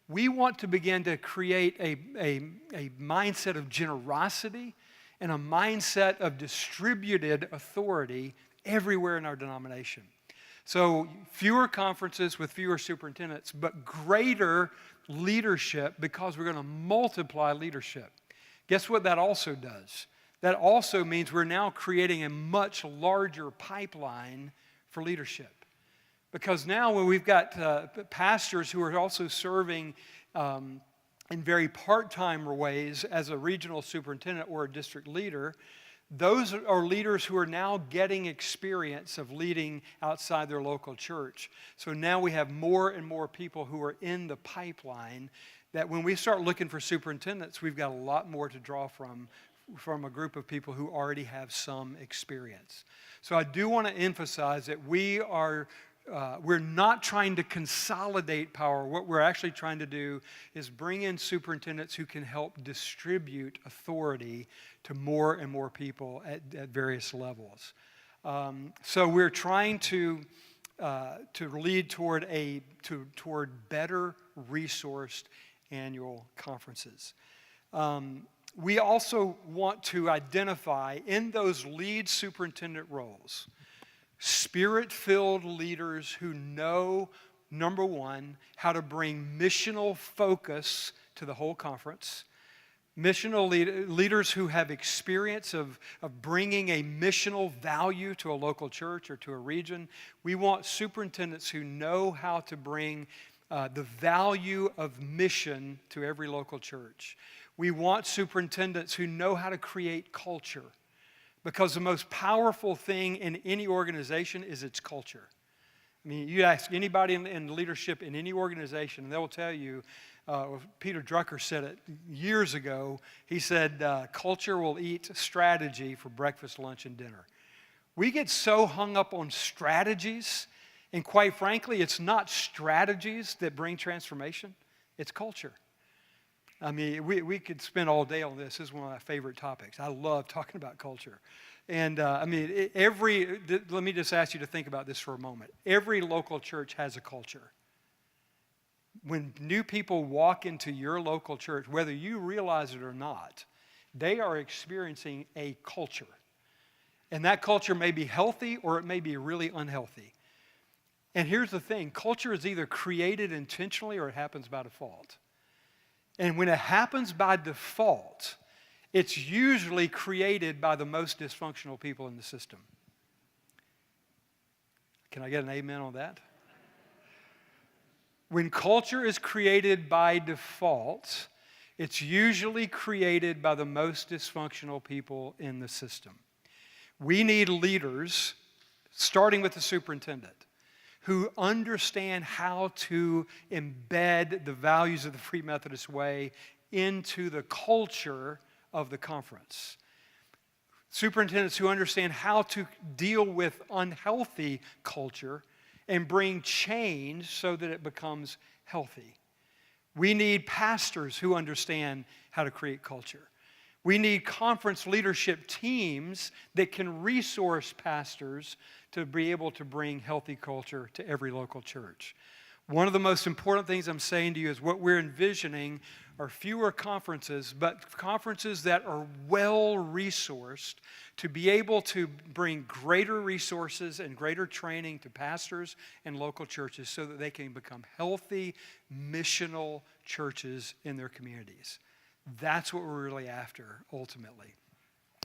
We want to begin to create a mindset of generosity and a mindset of distributed authority everywhere in our denomination. So fewer conferences with fewer superintendents, but greater leadership because we're going to multiply leadership. Guess what that also does? That also means we're now creating a much larger pipeline for leadership. Because now when we've got pastors who are also serving in very part-time ways as a regional superintendent or a district leader, those are leaders who are now getting experience of leading outside their local church. So now we have more and more people who are in the pipeline that when we start looking for superintendents, we've got a lot more to draw from a group of people who already have some experience. So I do want to emphasize that we're not trying to consolidate power. What we're actually trying to do is bring in superintendents who can help distribute authority to more and more people at various levels. So we're trying to lead toward better resourced annual conferences. We also want to identify in those lead superintendent roles Spirit-filled leaders who know, number one, how to bring missional focus to the whole conference. Missional leaders who have experience of bringing a missional value to a local church or to a region. We want superintendents who know how to bring the value of mission to every local church. We want superintendents who know how to create culture. Because the most powerful thing in any organization is its culture. I mean, you ask anybody in leadership in any organization, and they'll tell you, Peter Drucker said it years ago. He said, culture will eat strategy for breakfast, lunch, and dinner. We get so hung up on strategies, and quite frankly, it's not strategies that bring transformation, it's culture. I mean, we could spend all day on this. This is one of my favorite topics. I love talking about culture. And let me just ask you to think about this for a moment. Every local church has a culture. When new people walk into your local church, whether you realize it or not, they are experiencing a culture. And that culture may be healthy or it may be really unhealthy. And here's the thing, culture is either created intentionally or it happens by default. And when it happens by default, it's usually created by the most dysfunctional people in the system. Can I get an amen on that? When culture is created by default, it's usually created by the most dysfunctional people in the system. We need leaders, starting with the superintendent, who understand how to embed the values of the Free Methodist Way into the culture of the conference. Superintendents who understand how to deal with unhealthy culture and bring change so that it becomes healthy. We need pastors who understand how to create culture. We need conference leadership teams that can resource pastors to be able to bring healthy culture to every local church. One of the most important things I'm saying to you is what we're envisioning are fewer conferences, but conferences that are well-resourced to be able to bring greater resources and greater training to pastors and local churches so that they can become healthy, missional churches in their communities. That's what we're really after, ultimately.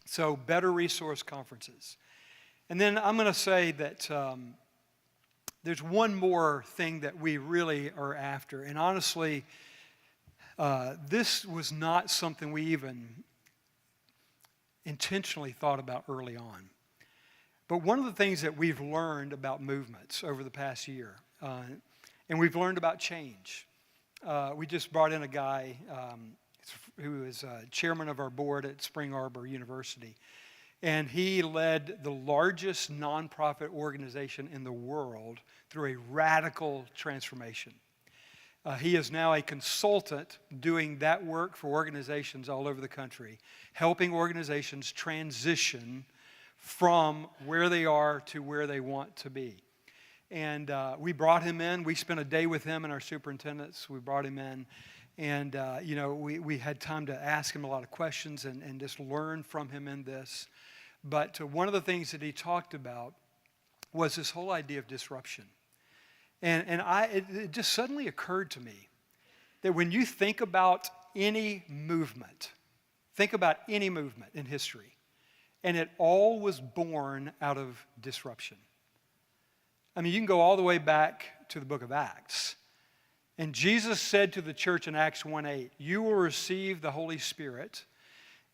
So, better resource conferences. And then I'm going to say that there's one more thing that we really are after. And honestly, this was not something we even intentionally thought about early on. But one of the things that we've learned about movements over the past year, and we've learned about change. We just brought in a guy who is chairman of our board at Spring Arbor University. And he led the largest nonprofit organization in the world through a radical transformation. He is now a consultant doing that work for organizations all over the country, helping organizations transition from where they are to where they want to be. And we brought him in. We spent a day with him and our superintendents. We brought him in. And, we had time to ask him a lot of questions and just learn from him in this. But one of the things that he talked about was this whole idea of disruption. And it just suddenly occurred to me that when you think about any movement in history, and it all was born out of disruption. I mean, you can go all the way back to the book of Acts. And Jesus said to the church in Acts 1:8, "You will receive the Holy Spirit,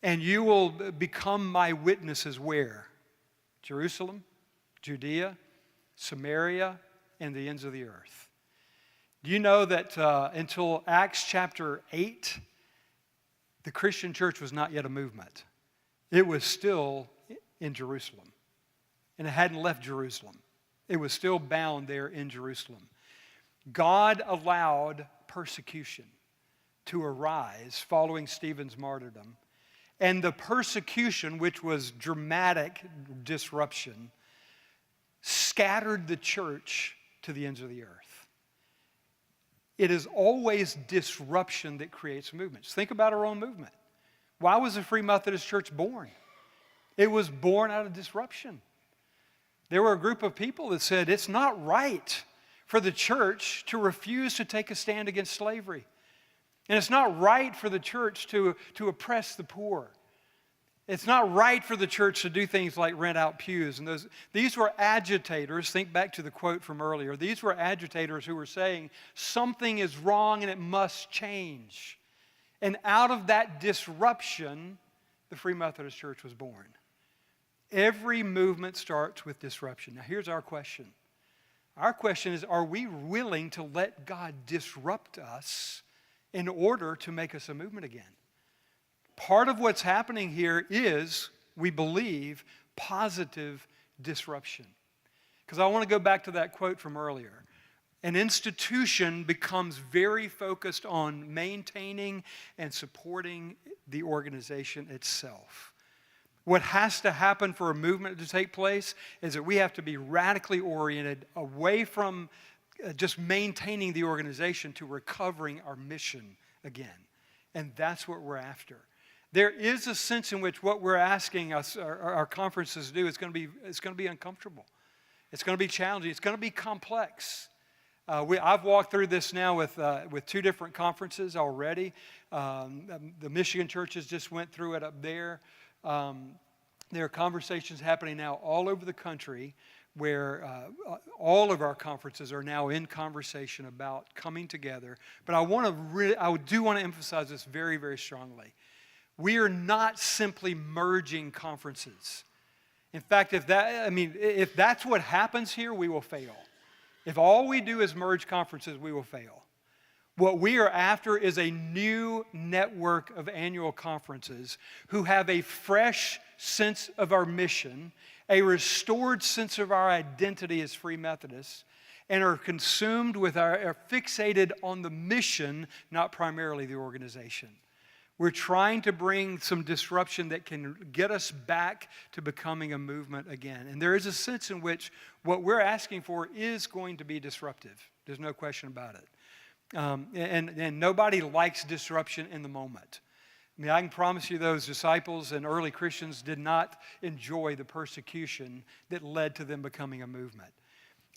and you will become my witnesses where? Jerusalem, Judea, Samaria, and the ends of the earth." Do you know that until Acts chapter 8, the Christian church was not yet a movement? It was still in Jerusalem. And it hadn't left Jerusalem. It was still bound there in Jerusalem. God allowed persecution to arise following Stephen's martyrdom. And the persecution, which was dramatic disruption, scattered the church to the ends of the earth. It is always disruption that creates movements. Think about our own movement. Why was the Free Methodist Church born? It was born out of disruption. There were a group of people that said it's not right for the church to refuse to take a stand against slavery. And it's not right for the church to oppress the poor. It's not right for the church to do things like rent out pews. And these were agitators. Think back to the quote from earlier. These were agitators who were saying something is wrong and it must change. And out of that disruption, the Free Methodist Church was born. Every movement starts with disruption. Now here's our question. Our question is, are we willing to let God disrupt us in order to make us a movement again? Part of what's happening here is, we believe, positive disruption. Because I want to go back to that quote from earlier. An institution becomes very focused on maintaining and supporting the organization itself. What has to happen for a movement to take place is that we have to be radically oriented away from just maintaining the organization to recovering our mission again. And that's what we're after. There is a sense in which what we're asking us, our conferences to do, it's going to be uncomfortable. It's going to be challenging. It's going to be complex. I've walked through this now with 2 different conferences already. The Michigan churches just went through it up there. There are conversations happening now all over the country where all of our conferences are now in conversation about coming together. But I do want to emphasize this very, very strongly. We are not simply merging conferences. In fact, if that's what happens here, we will fail. If all we do is merge conferences, we will fail. What we are after is a new network of annual conferences who have a fresh sense of our mission, a restored sense of our identity as Free Methodists, and are consumed with are fixated on the mission, not primarily the organization. We're trying to bring some disruption that can get us back to becoming a movement again. And there is a sense in which what we're asking for is going to be disruptive. There's no question about it. And nobody likes disruption in the moment. I mean, I can promise you those disciples and early Christians did not enjoy the persecution that led to them becoming a movement.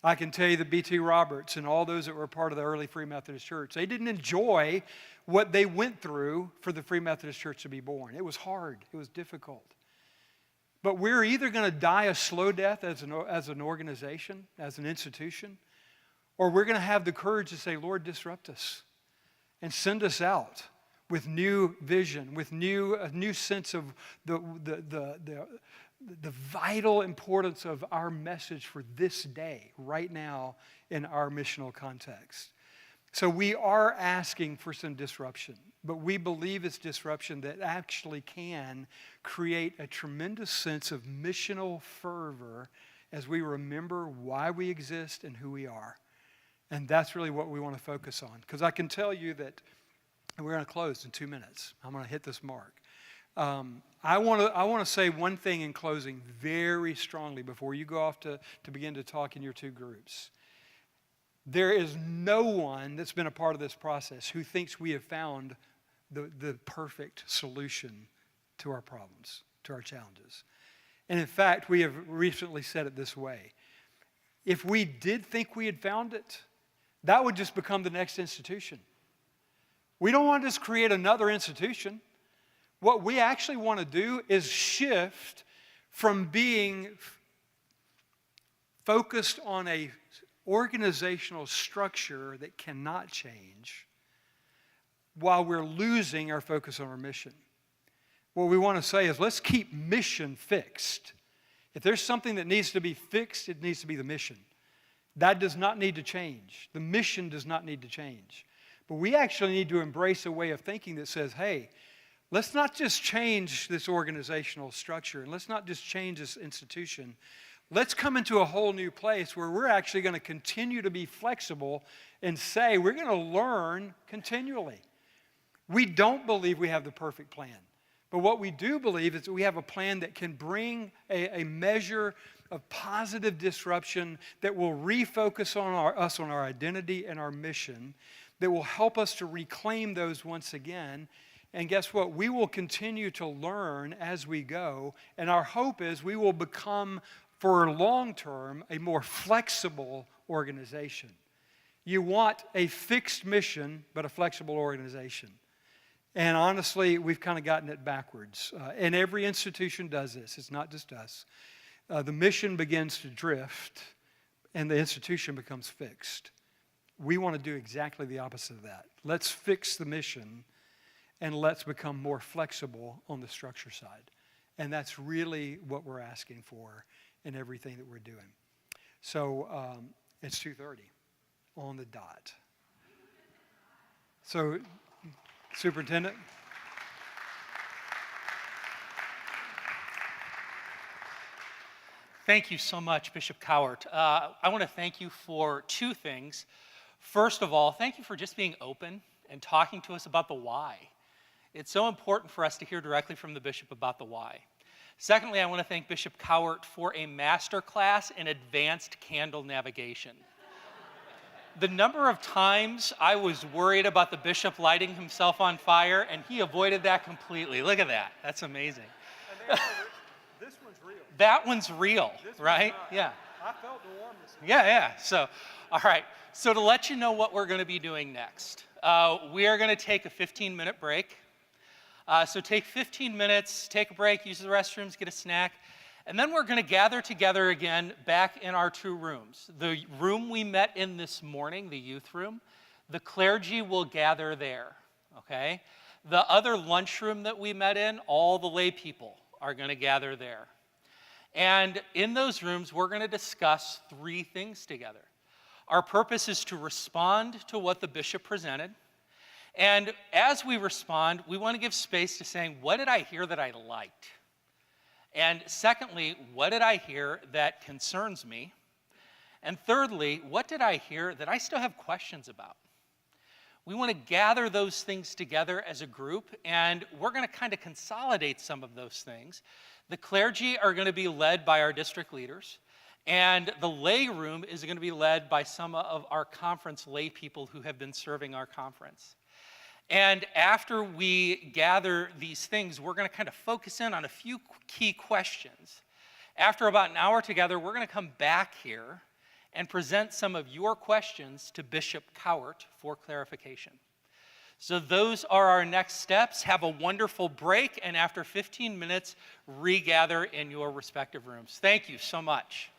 I can tell you that B.T. Roberts and all those that were part of the early Free Methodist Church, they didn't enjoy what they went through for the Free Methodist Church to be born. It was hard. It was difficult. But we're either going to die a slow death as an organization, as an institution, or we're going to have the courage to say, Lord, disrupt us and send us out with new vision, with a new sense of the vital importance of our message for this day, right now, in our missional context. So we are asking for some disruption, but we believe it's disruption that actually can create a tremendous sense of missional fervor as we remember why we exist and who we are. And that's really what we want to focus on. Because I can tell you that we're going to close in 2 minutes. I'm going to hit this mark. I want to say one thing in closing very strongly before you go off to begin to talk in your 2 groups. There is no one that's been a part of this process who thinks we have found the perfect solution to our problems, to our challenges. And in fact, we have recently said it this way. If we did think we had found it, that would just become the next institution. We don't want to just create another institution. What we actually want to do is shift from being focused on a organizational structure that cannot change while we're losing our focus on our mission. What we want to say is let's keep mission fixed. If there's something that needs to be fixed, it needs to be the mission. That does not need to change. The mission does not need to change. But we actually need to embrace a way of thinking that says, hey, let's not just change this organizational structure, and let's not just change this institution. Let's come into a whole new place where we're actually going to continue to be flexible and say we're going to learn continually. We don't believe we have the perfect plan. But what we do believe is that we have a plan that can bring a measure of positive disruption that will refocus on us on our identity and our mission, that will help us to reclaim those once again. And guess what? We will continue to learn as we go. And our hope is we will become, for long term, a more flexible organization. You want a fixed mission, but a flexible organization. And honestly, we've kind of gotten it backwards. And every institution does this. It's not just us. The mission begins to drift, and the institution becomes fixed. We want to do exactly the opposite of that. Let's fix the mission, and let's become more flexible on the structure side. And that's really what we're asking for in everything that we're doing. So it's 2:30 on the dot. So, Superintendent. Thank you so much, Bishop Cowart. I want to thank you for 2 things. First of all, thank you for just being open and talking to us about the why. It's so important for us to hear directly from the bishop about the why. Secondly, I want to thank Bishop Cowart for a master class in advanced candle navigation. The number of times I was worried about the bishop lighting himself on fire, and he avoided that completely. Look at that. That's amazing. This one's real. That one's real, right? Yeah. I felt the warmness. Yeah. So, all right. So to let you know what we're going to be doing next, we are going to take a 15-minute break. So take 15 minutes, take a break, use the restrooms, get a snack, and then we're going to gather together again back in our 2 rooms. The room we met in this morning, the youth room, the clergy will gather there, okay? The other lunchroom that we met in, all the lay people are going to gather there. And in those rooms, we're going to discuss 3 things together. Our purpose is to respond to what the bishop presented. And as we respond, we want to give space to saying, what did I hear that I liked? And secondly, what did I hear that concerns me? And thirdly, what did I hear that I still have questions about? We want to gather those things together as a group, and we're going to kind of consolidate some of those things. The clergy are going to be led by our district leaders, and the lay room is going to be led by some of our conference lay people who have been serving our conference. And after we gather these things, we're going to kind of focus in on a few key questions. After about an hour together, we're going to come back here and present some of your questions to Bishop Cowart for clarification. So those are our next steps. Have a wonderful break, and after 15 minutes, regather in your respective rooms. Thank you so much.